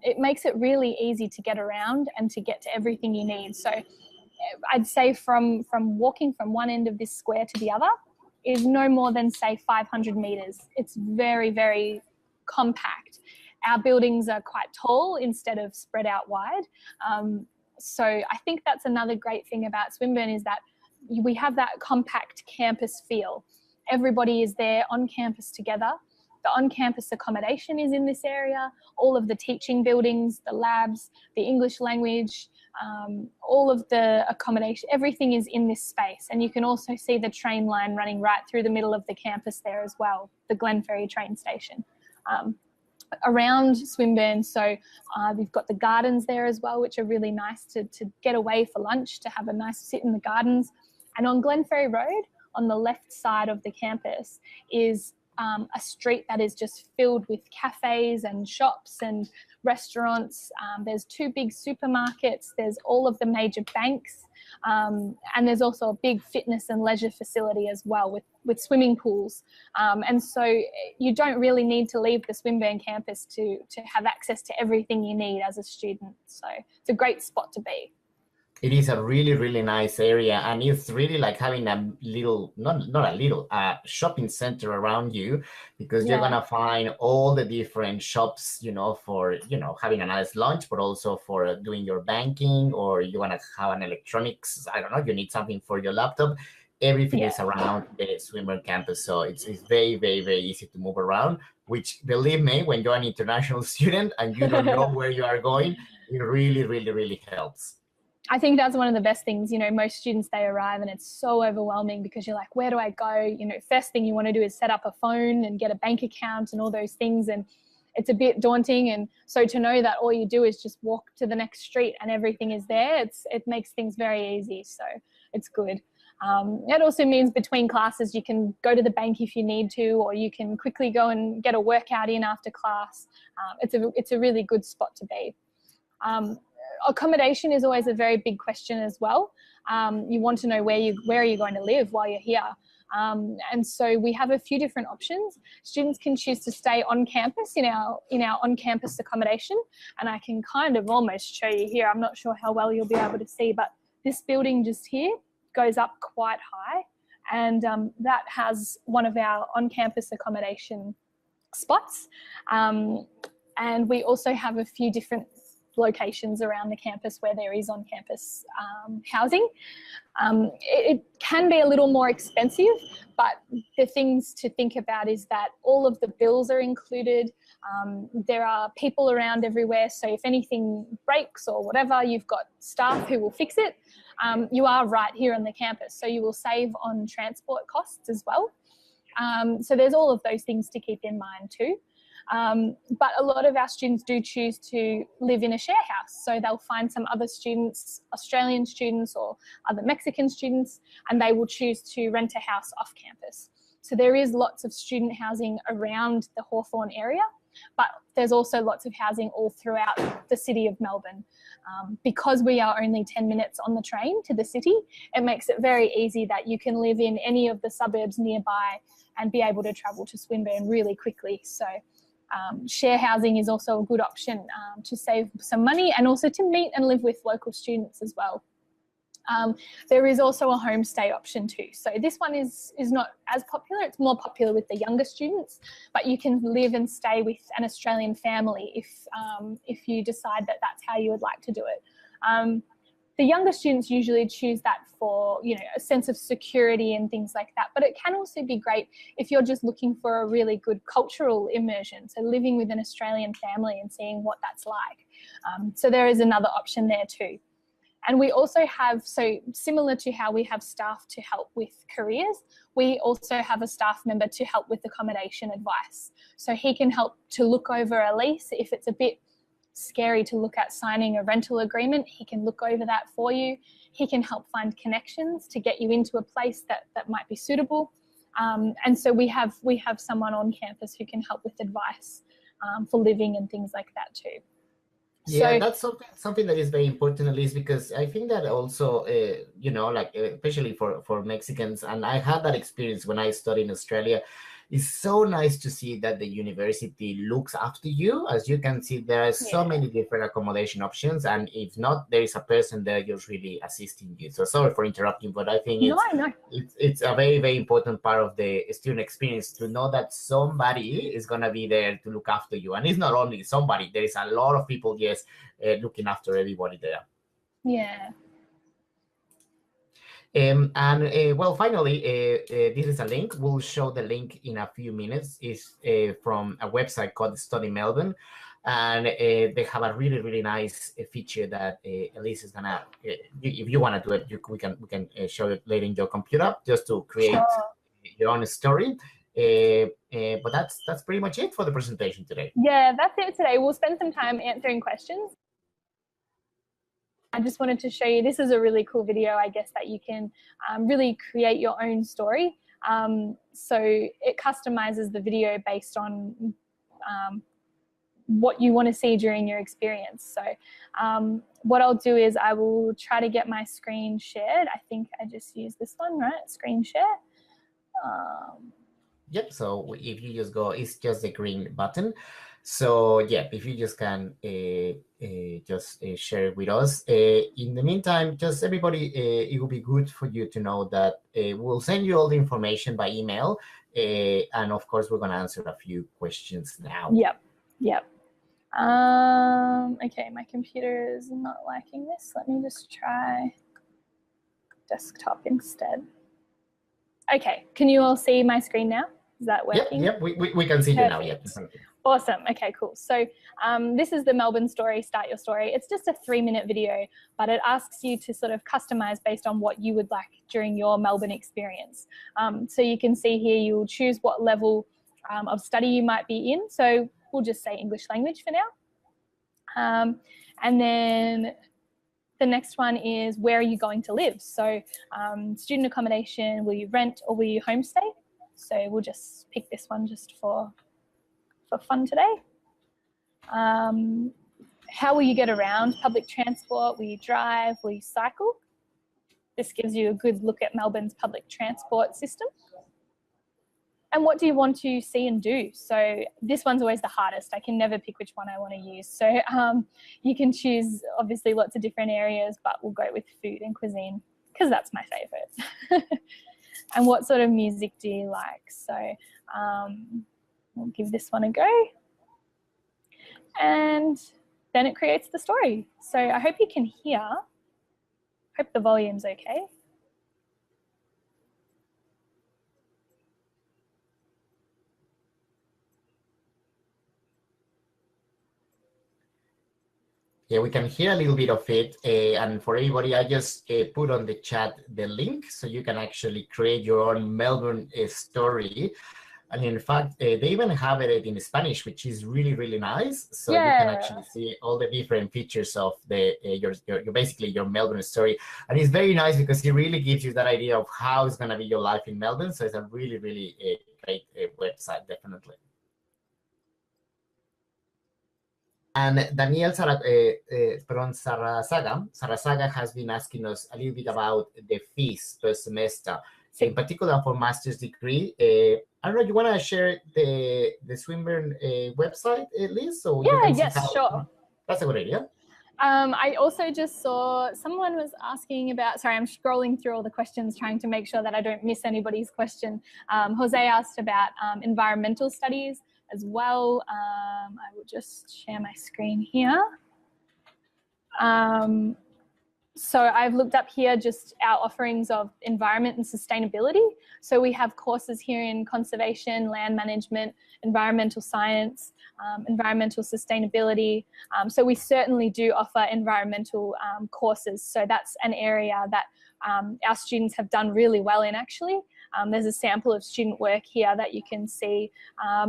it makes it really easy to get around and to get to everything you need. So I'd say from walking from one end of this square to the other is no more than, say, 500 meters. It's very, very compact. Our buildings are quite tall instead of spread out wide. So I think that's another great thing about Swinburne is that we have that compact campus feel. Everybody is there on campus together. The on-campus accommodation is in this area. All of the teaching buildings, the labs, the English language, all of the accommodation, everything is in this space. And you can also see the train line running right through the middle of the campus there as well, the Glen Ferry train station. Around Swinburne, so we've got the gardens there as well, which are really nice to get away for lunch, to have a nice sit in the gardens. And on Glen Ferry Road, on the left side of the campus, is a street that is just filled with cafes and shops and restaurants. There's 2 big supermarkets, there's all of the major banks, and there's also a big fitness and leisure facility as well with swimming pools. And so you don't really need to leave the Swinburne campus to have access to everything you need as a student. So it's a great spot to be. It is a really, really nice area, and it's really like having a little, not a little, shopping center around you, because you're gonna find all the different shops, for, having a nice lunch, but also for doing your banking, or you wanna have an electronics, I don't know, you need something for your laptop. Everything is around the Swinburne campus, so it's very, very, very easy to move around, which, believe me, when you're an international student and you don't know where you are going, it really, really, really helps. I think that's one of the best things. Most students, they arrive and it's so overwhelming because you're like, where do I go? First thing you want to do is set up a phone and get a bank account and all those things. And it's a bit daunting. And so to know that all you do is just walk to the next street and everything is there, it makes things very easy. So it's good. It also means between classes, you can go to the bank if you need to, or you can quickly go and get a workout in after class. It's a really good spot to be. Accommodation is always a very big question as well. You want to know where are you going to live while you're here. And so we have a few different options. Students can choose to stay on campus in our on-campus accommodation, and I can kind of almost show you here. I'm not sure how well you'll be able to see, but this building just here goes up quite high, and that has one of our on-campus accommodation spots. And we also have a few different locations around the campus where there is on-campus housing. It can be a little more expensive, but the things to think about is that all of the bills are included. There are people around everywhere, so if anything breaks or whatever, you've got staff who will fix it. You are right here on the campus, so you will save on transport costs as well. So there's all of those things to keep in mind too. But a lot of our students do choose to live in a share house. So they'll find some other students, Australian students or other Mexican students, and they will choose to rent a house off campus. So there is lots of student housing around the Hawthorn area, but there's also lots of housing all throughout the city of Melbourne. Because we are only 10 minutes on the train to the city, it makes it very easy that you can live in any of the suburbs nearby and be able to travel to Swinburne really quickly. So share housing is also a good option to save some money and also to meet and live with local students as well. There is also a homestay option too. So this one is not as popular. It's more popular with the younger students, but you can live and stay with an Australian family if you decide that that's how you would like to do it. The younger students usually choose that for, a sense of security and things like that. But it can also be great if you're just looking for a really good cultural immersion. So living with an Australian family and seeing what that's like. So there is another option there too. And we also have, so similar to how we have staff to help with careers, we also have a staff member to help with accommodation advice. So he can help to look over a lease. If it's a bit scary to look at signing a rental agreement, he can look over that for you. He can help find connections to get you into a place that might be suitable. And so we have someone on campus who can help with advice for living and things like that too. Yeah, So, that's something that is very important, at least, because I think that also, you know, like especially for Mexicans, and I had that experience when I studied in Australia. It's so nice to see that the university looks after you. As you can see, there are so many different accommodation options, and if not, there is a person there just really assisting you. So sorry for interrupting, but I think it's a very, very important part of the student experience to know that somebody is going to be there to look after you. And it's not only somebody, there is a lot of people, yes, looking after everybody there. Yeah. Well, finally, this is a link. We'll show the link in a few minutes. It's from a website called Study Melbourne, and they have a really, really nice feature that Elise is gonna. If you want to do it, we can show it later in your computer just to create your own story. But that's pretty much it for the presentation today. Yeah, that's it today. We'll spend some time answering questions. I just wanted to show you, this is a really cool video, I guess, that you can really create your own story. So it customizes the video based on what you want to see during your experience. So what I'll do is I will try to get my screen shared. I think I just used this one, right? Screen share. Yep, so if you just go, it's just the green button. So yeah, if you just can just share it with us. In the meantime, just everybody, it will be good for you to know that we'll send you all the information by email. And of course, we're going to answer a few questions now. Yep. Okay, my computer is not liking this. Let me just try desktop instead. Okay, can you all see my screen now? Is that working? Yep, we can see you now. Yep. Awesome. Okay, cool. So this is the Melbourne story, Start Your Story. It's just a 3-minute video, but it asks you to sort of customize based on what you would like during your Melbourne experience. So you can see here, you will choose what level of study you might be in. So we'll just say English language for now. And then the next one is, where are you going to live? So student accommodation, will you rent or will you homestay? So we'll just pick this one just for fun today. How will you get around? Public transport, will you drive, will you cycle? This gives you a good look at Melbourne's public transport system. And what do you want to see and do? So this one's always the hardest. I can never pick which one I want to use. So you can choose obviously lots of different areas, but we'll go with food and cuisine because that's my favorite. And what sort of music do you like? So we'll give this one a go. And then it creates the story. So I hope you can hear. Hope the volume's okay. Yeah, we can hear a little bit of it. And for everybody, I just put on the chat the link so you can actually create your own Melbourne story. And in fact, they even have it in Spanish, which is really, really nice. So you can actually see all the different features of the basically your Melbourne story. And it's very nice because it really gives you that idea of how it's going to be your life in Melbourne. So it's a really, really great website, definitely. And Daniel Sarasaga has been asking us a little bit about the fees per semester, in particular for master's degree. I don't know, you want to share the Swinburne website, Liz? So yes, sure. That's a good idea. I also just saw someone was asking about, sorry, I'm scrolling through all the questions trying to make sure that I don't miss anybody's question. Jose asked about environmental studies as well. I will just share my screen here. So I've looked up here just our offerings of environment and sustainability. So we have courses here in conservation, land management, environmental science, environmental sustainability. So we certainly do offer environmental courses. So that's an area that our students have done really well in actually. There's a sample of student work here that you can see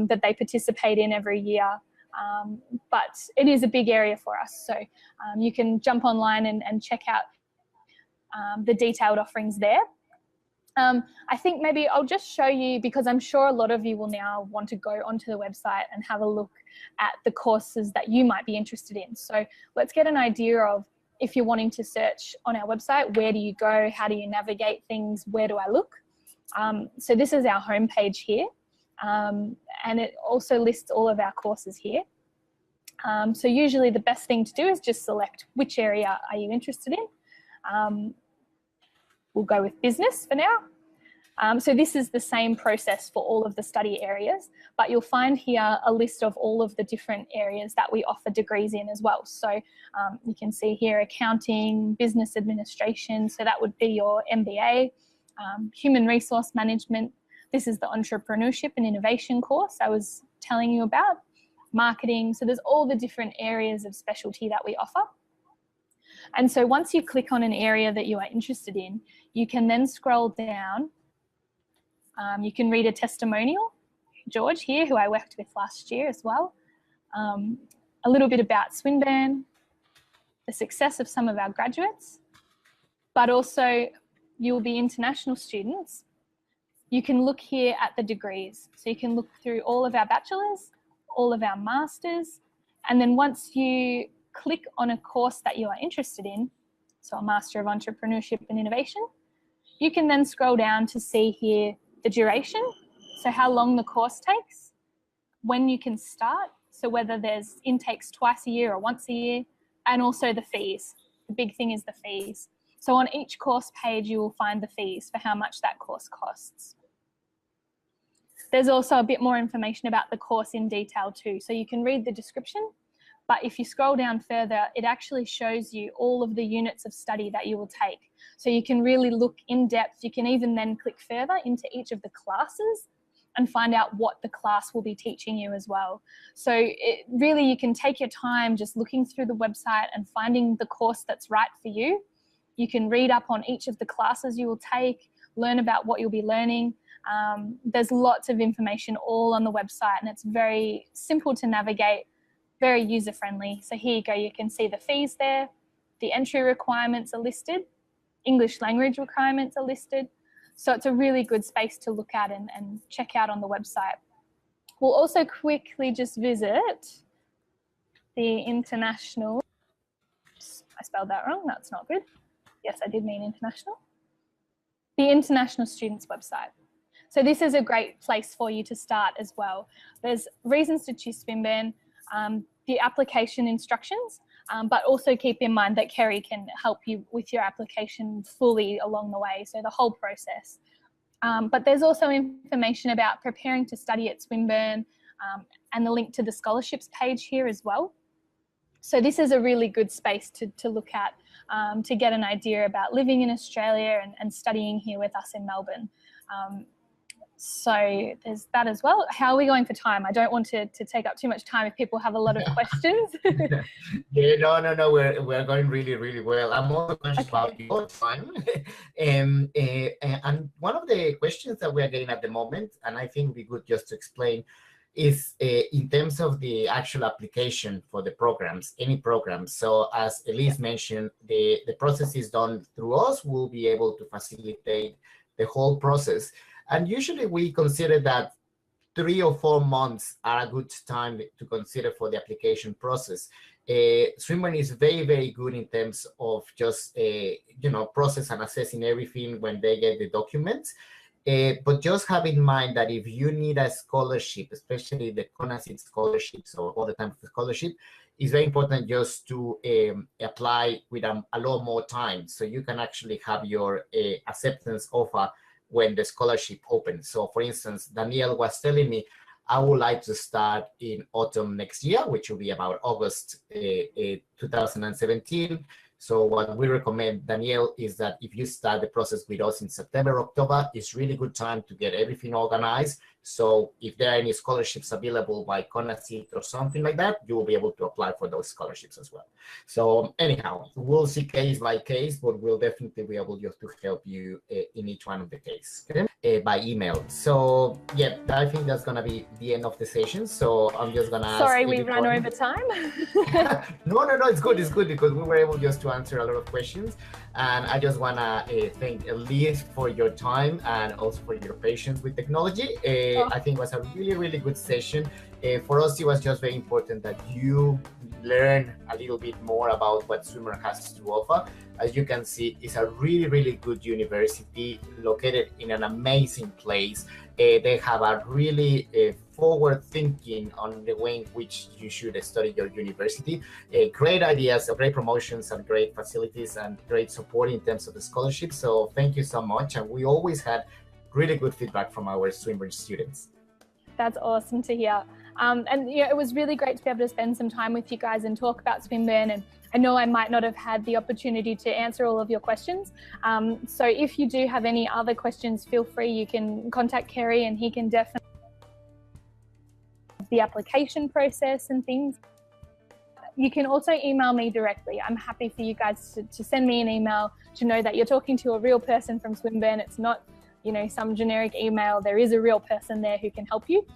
that they participate in every year. But it is a big area for us. So you can jump online and check out the detailed offerings there. I think maybe I'll just show you, because I'm sure a lot of you will now want to go onto the website and have a look at the courses that you might be interested in. So let's get an idea of, if you're wanting to search on our website, where do you go? How do you navigate things? Where do I look? So this is our homepage here. And it also lists all of our courses here. So usually the best thing to do is just select which area are you interested in. We'll go with business for now. So this is the same process for all of the study areas, but you'll find here a list of all of the different areas that we offer degrees in as well. So you can see here accounting, business administration, so that would be your MBA, human resource management. This is the entrepreneurship and innovation course I was telling you about, marketing. So there's all the different areas of specialty that we offer. And so once you click on an area that you are interested in, you can then scroll down. You can read a testimonial, George here, who I worked with last year as well. A little bit about Swinburne, the success of some of our graduates, but also you'll be international students. You can look here at the degrees. So you can look through all of our bachelors, all of our masters, and then once you click on a course that you are interested in, so a Master of Entrepreneurship and Innovation, you can then scroll down to see here the duration, so how long the course takes, when you can start, so whether there's intakes twice a year or once a year, and also the fees. The big thing is the fees. So on each course page, you will find the fees for how much that course costs. There's also a bit more information about the course in detail too. So you can read the description, but if you scroll down further, it actually shows you all of the units of study that you will take. So you can really look in depth. You can even then click further into each of the classes and find out what the class will be teaching you as well. So really you can take your time just looking through the website and finding the course that's right for you. You can read up on each of the classes you will take, learn about what you'll be learning. There's lots of information all on the website, and it's very simple to navigate, very user-friendly. So here you go, you can see the fees there, the entry requirements are listed, English language requirements are listed. So it's a really good space to look at and check out on the website. We'll also quickly just visit the international, I spelled that wrong, that's not good. Yes, I did mean international. The international students website. So this is a great place for you to start as well. There's reasons to choose Swinburne, the application instructions, but also keep in mind that Kerry can help you with your application fully along the way, so the whole process. But there's also information about preparing to study at Swinburne and the link to the scholarships page here as well. So this is a really good space to look at to get an idea about living in Australia and studying here with us in Melbourne. So there's that as well. How are we going for time? I don't want to take up too much time if people have a lot of questions. Yeah, no, we're going really, really well. I'm also conscious about your time. And one of the questions that we're getting at the moment, and I think we could just explain, is in terms of the actual application for the programs, any programs. So as Elise mentioned, the process is done through us. We'll be able to facilitate the whole process. And usually we consider that 3 or 4 months are a good time to consider for the application process. Swinburne is very, very good in terms of just, process and assessing everything when they get the documents. But just have in mind that if you need a scholarship, especially the Conoce scholarships or all the time for scholarship, it's very important just to apply with a lot more time, so you can actually have your acceptance offer when the scholarship opens. So for instance, Danielle was telling me, I would like to start in autumn next year, which will be about August 2017, So what we recommend, Danielle, is that if you start the process with us in September, October, it's really good time to get everything organized. So if there are any scholarships available by Conoce or something like that, you will be able to apply for those scholarships as well. So anyhow, we'll see case by case, but we'll definitely be able just to help you in each one of the case, okay? By email. So yeah, I think that's gonna be the end of the session. So I'm just gonna ask. Sorry, we ran over time. No, it's good because we were able just to answer a lot of questions. And I just wanna thank Elise for your time and also for your patience with technology. I think it was a really good session. For us, it was just very important that you learn a little bit more about what Swinburne has to offer. As you can see, it's a really good university located in an amazing place. They have a really forward thinking on the way in which you should study your university. Great ideas, great promotions, and great facilities, and great support in terms of the scholarship. So thank you so much. And we always had really good feedback from our Swinburne students. That's awesome to hear. And it was really great to be able to spend some time with you guys and talk about Swinburne. And I know I might not have had the opportunity to answer all of your questions. So if you do have any other questions, feel free. You can contact Kerry and he can definitely the application process and things. You can also email me directly. I'm happy for you guys to send me an email to know that you're talking to a real person from Swinburne. It's not, some generic email. There is a real person there who can help you.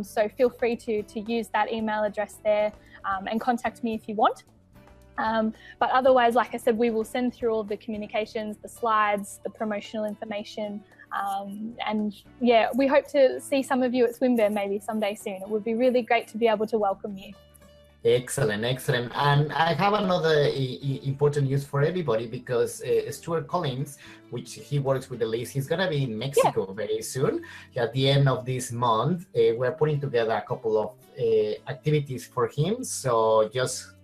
So feel free to use that email address there and contact me if you want. But otherwise, like I said, we will send through all the communications, the slides, the promotional information. And yeah, we hope to see some of you at Swinburne maybe someday soon. It would be really great to be able to welcome you. Excellent. And I have another important news for everybody because Stuart Collins, which he works with the list, he's going to be in Mexico very soon. At the end of this month, we're putting together a couple of activities for him. So just,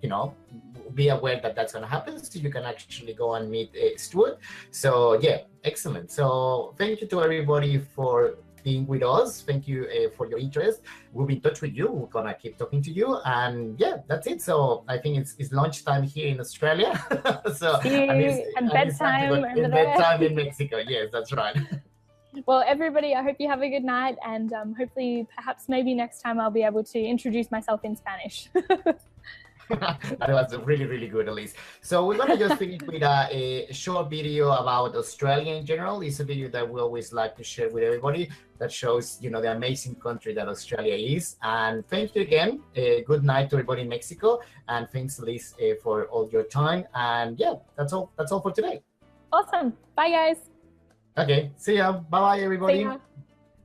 be aware that that's going to happen so you can actually go and meet Stuart. So yeah, excellent. So thank you to everybody for being with us. Thank you for your interest. We'll be in touch with you. We're gonna keep talking to you, and yeah, that's it. So I think it's lunchtime here in Australia. So and bedtime over there. Bedtime in Mexico. Yes, that's right. Well, everybody, I hope you have a good night, and hopefully, perhaps maybe next time I'll be able to introduce myself in Spanish. That was really good, Elise. So we're gonna just finish with a short video about Australia in general. It's a video that we always like to share with everybody that shows, the amazing country that Australia is. And thank you again. Good night to everybody in Mexico. And thanks, Elise, for all your time. And yeah, that's all for today. Awesome. Bye, guys. Okay. See ya. Bye, everybody. See ya.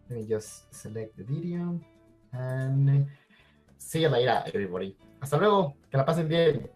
Let me just select the video and see you later, everybody. Hasta luego, que la pasen bien.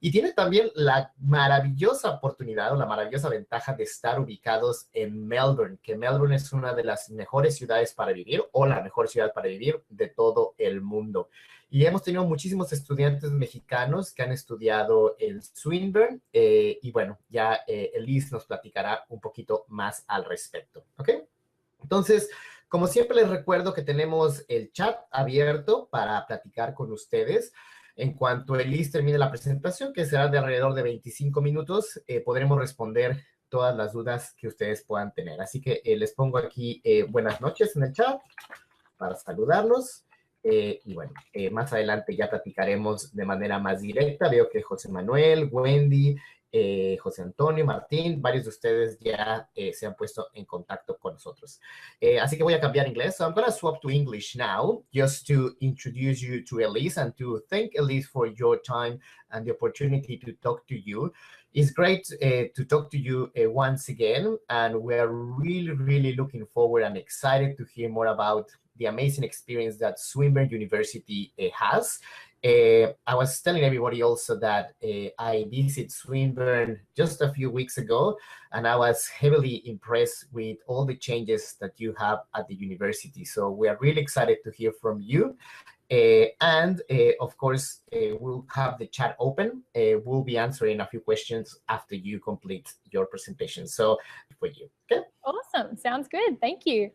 Y tiene también la maravillosa oportunidad o la maravillosa ventaja de estar ubicados en Melbourne, que Melbourne es una de las mejores ciudades para vivir o la mejor ciudad para vivir de todo el mundo. Y hemos tenido muchísimos estudiantes mexicanos que han estudiado en Swinburne y bueno, ya Elise nos platicará un poquito más al respecto, ¿ok? Entonces, como siempre les recuerdo que tenemos el chat abierto para platicar con ustedes. En cuanto Elise termine la presentación, que será de alrededor de 25 minutos, podremos responder todas las dudas que ustedes puedan tener. Así que les pongo aquí buenas noches en el chat para saludarlos. Y bueno, más adelante ya platicaremos de manera más directa. Veo que José Manuel, Wendy, José Antonio, Martín, varios de ustedes ya se han puesto en contacto con nosotros. Así que voy a cambiar inglés. So I'm going to swap to English now, just to introduce you to Elise and to thank Elise for your time and the opportunity to talk to you. It's great to talk to you once again, and we're really looking forward and excited to hear more about the amazing experience that Swinburne University has. I was telling everybody also that I visited Swinburne just a few weeks ago, and I was heavily impressed with all the changes that you have at the university. So we are really excited to hear from you. Of course, we'll have the chat open. We'll be answering a few questions after you complete your presentation. So for you, okay? Awesome. Sounds good. Thank you.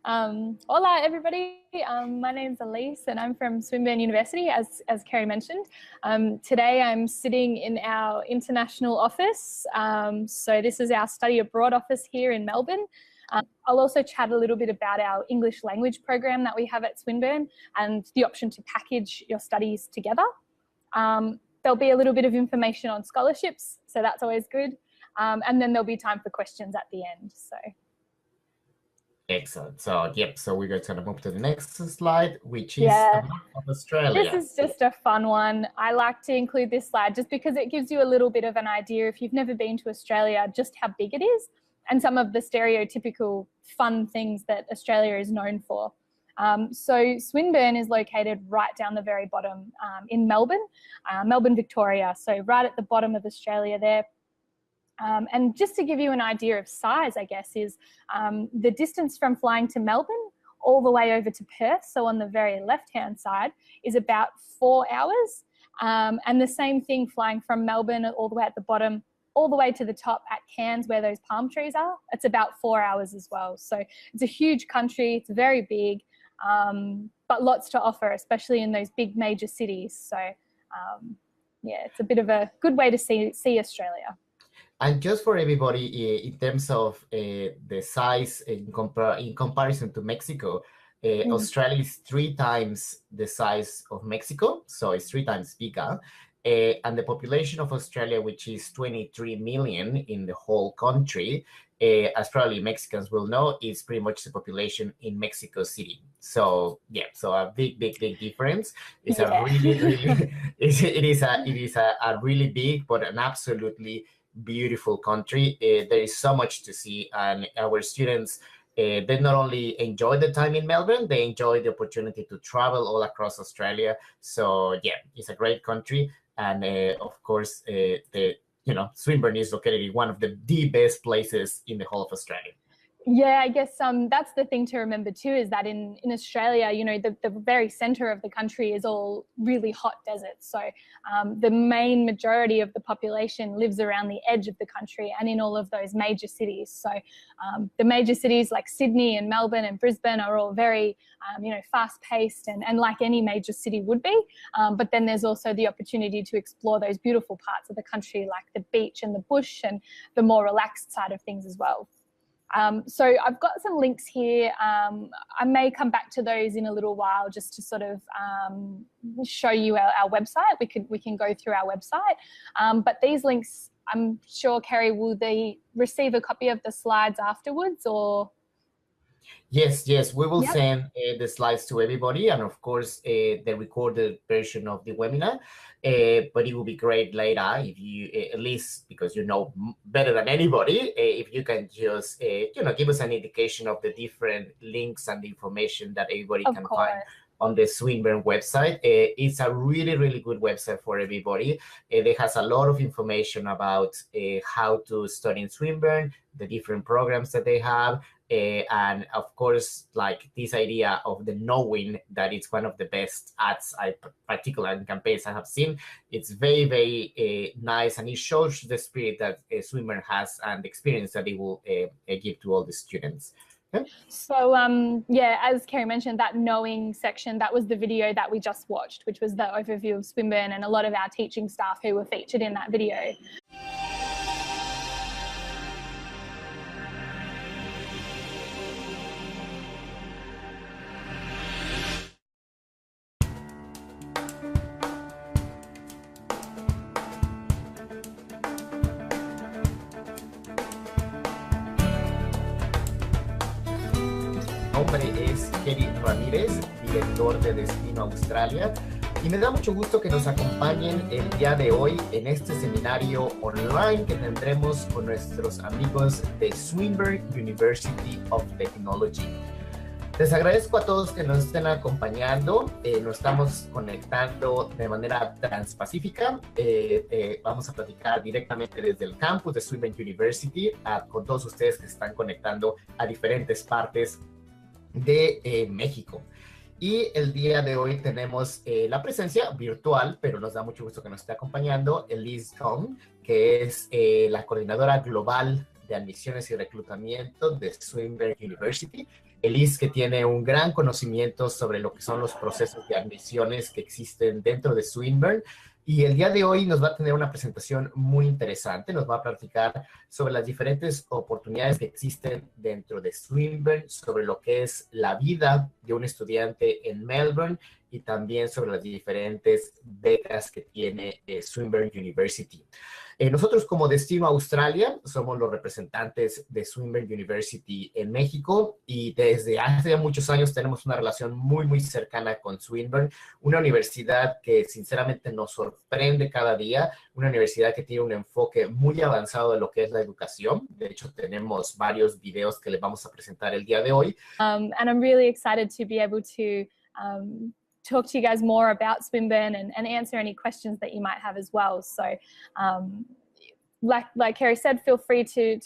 Hola, everybody. My name's Elise, and I'm from Swinburne University, as Kerry mentioned. Today, I'm sitting in our international office. So this is our study abroad office here in Melbourne. I'll also chat a little bit about our English language program that we have at Swinburne and the option to package your studies together. There'll be a little bit of information on scholarships, so that's always good. And then there'll be time for questions at the end. So. Excellent. So, yep, so we're going to move to the next slide, which is a map of Australia. This is just a fun one. I like to include this slide just because it gives you a little bit of an idea, if you've never been to Australia, just how big it is and some of the stereotypical fun things that Australia is known for. So Swinburne is located right down the very bottom in Melbourne, Melbourne, Victoria. So right at the bottom of Australia there. And just to give you an idea of size, I guess, is the distance from flying to Melbourne all the way over to Perth, so on the very left-hand side, is about 4 hours. And the same thing flying from Melbourne all the way at the bottom, all the way to the top at Cairns, where those palm trees are, it's about 4 hours as well. So it's a huge country, it's very big, but lots to offer, especially in those big major cities. So yeah, it's a bit of a good way to see Australia. And just for everybody, in terms of the size in comparison to Mexico, Australia is 3 times the size of Mexico, so it's 3 times bigger. And the population of Australia, which is 23 million in the whole country, as probably Mexicans will know, is pretty much the population in Mexico City. So yeah, so a big difference. It's a really it is a really big but an absolutely beautiful country. There is so much to see, and our students, they not only enjoy the time in Melbourne, they enjoy the opportunity to travel all across Australia. So yeah, it's a great country, and of course, Swinburne is located in one of the best places in the whole of Australia. Yeah, I guess that's the thing to remember too, is that in Australia, you know, the very center of the country is all really hot deserts. So the main majority of the population lives around the edge of the country and in all of those major cities. So the major cities like Sydney and Melbourne and Brisbane are all very, fast paced and like any major city would be. But then there's also the opportunity to explore those beautiful parts of the country, like the beach and the bush and the more relaxed side of things as well. So I've got some links here. I may come back to those in a little while just to sort of show you our website. We can go through our website. But these links, I'm sure, Kerry, will they receive a copy of the slides afterwards, or? Yes, we will send the slides to everybody, and of course the recorded version of the webinar. But it will be great later if you, at least because you know better than anybody, if you can just give us an indication of the different links and the information that everybody can find on the Swinburne website. It's a really good website for everybody. It has a lot of information about how to study in Swinburne, the different programs that they have, and of course, like this idea of the knowing that it's one of the best ads, particularly in campaigns I have seen. It's very nice, and it shows the spirit that Swinburne has and the experience that it will give to all the students. Yeah. So as Kerry mentioned, that knowing section, that was the video that we just watched, which was the overview of Swinburne and a lot of our teaching staff who were featured in that video. Mi nombre es Kerry Ramírez, director de Destino Australia, y me da mucho gusto que nos acompañen el día de hoy en este seminario online que tendremos con nuestros amigos de Swinburne University of Technology. Les agradezco a todos que nos estén acompañando. Nos estamos conectando de manera transpacífica. Vamos a platicar directamente desde el campus de Swinburne University con todos ustedes que se están conectando a diferentes partes de México. Y el día de hoy tenemos la presencia virtual, pero nos da mucho gusto que nos esté acompañando Elise Kong, que es la coordinadora global de admisiones y reclutamiento de Swinburne University. Elise, que tiene un gran conocimiento sobre lo que son los procesos de admisiones que existen dentro de Swinburne. Y el día de hoy nos va a tener una presentación muy interesante. Nos va a platicar sobre las diferentes oportunidades que existen dentro de Swinburne, sobre lo que es la vida de un estudiante en Melbourne y también sobre las diferentes becas que tiene Swinburne University. Nosotros como Destino Australia somos los representantes de Swinburne University en México y desde hace muchos años tenemos una relación muy cercana con Swinburne, una universidad que sinceramente nos sorprende cada día, una universidad que tiene un enfoque muy avanzado de lo que es la educación. De hecho, tenemos varios videos que les vamos a presentar el día de hoy. And I'm really excited to be able to talk to you guys more about Swinburne and answer any questions that you might have as well. So like Kerry said, feel free to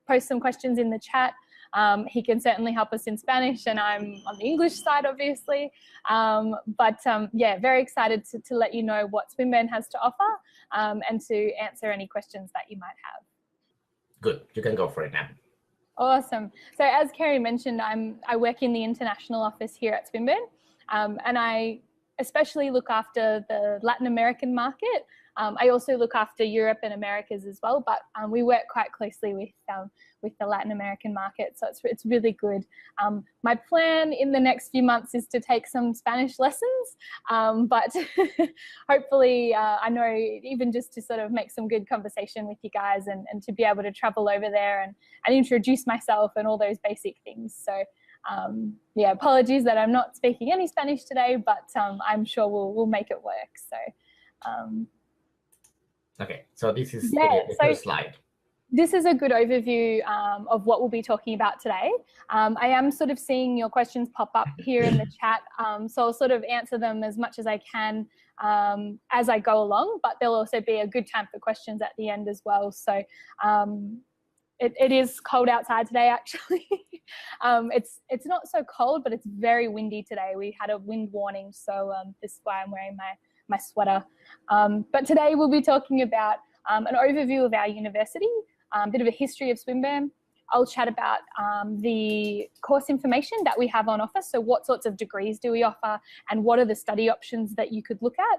post some questions in the chat. He can certainly help us in Spanish, and I'm on the English side, obviously. Yeah, very excited to let you know what Swinburne has to offer and to answer any questions that you might have. Good, you can go for it now. Awesome. So as Kerry mentioned, I work in the international office here at Swinburne, and I especially look after the Latin American market. I also look after Europe and Americas as well, but we work quite closely with the Latin American market, so it's really good. My plan in the next few months is to take some Spanish lessons, but hopefully I know even just to sort of make some good conversation with you guys and to be able to travel over there and introduce myself and all those basic things. So yeah, apologies that I'm not speaking any Spanish today, but I'm sure we'll make it work. So okay, so this is the first slide. This is a good overview of what we'll be talking about today. I am sort of seeing your questions pop up here in the chat, so I'll sort of answer them as much as I can as I go along, but there'll also be a good time for questions at the end as well. So it is cold outside today, actually. It's not so cold, but it's very windy today. We had a wind warning, so this is why I'm wearing my sweater. But today we'll be talking about an overview of our university, a bit of a history of Swinburne. I'll chat about the course information that we have on offer. So what sorts of degrees do we offer and what are the study options that you could look at?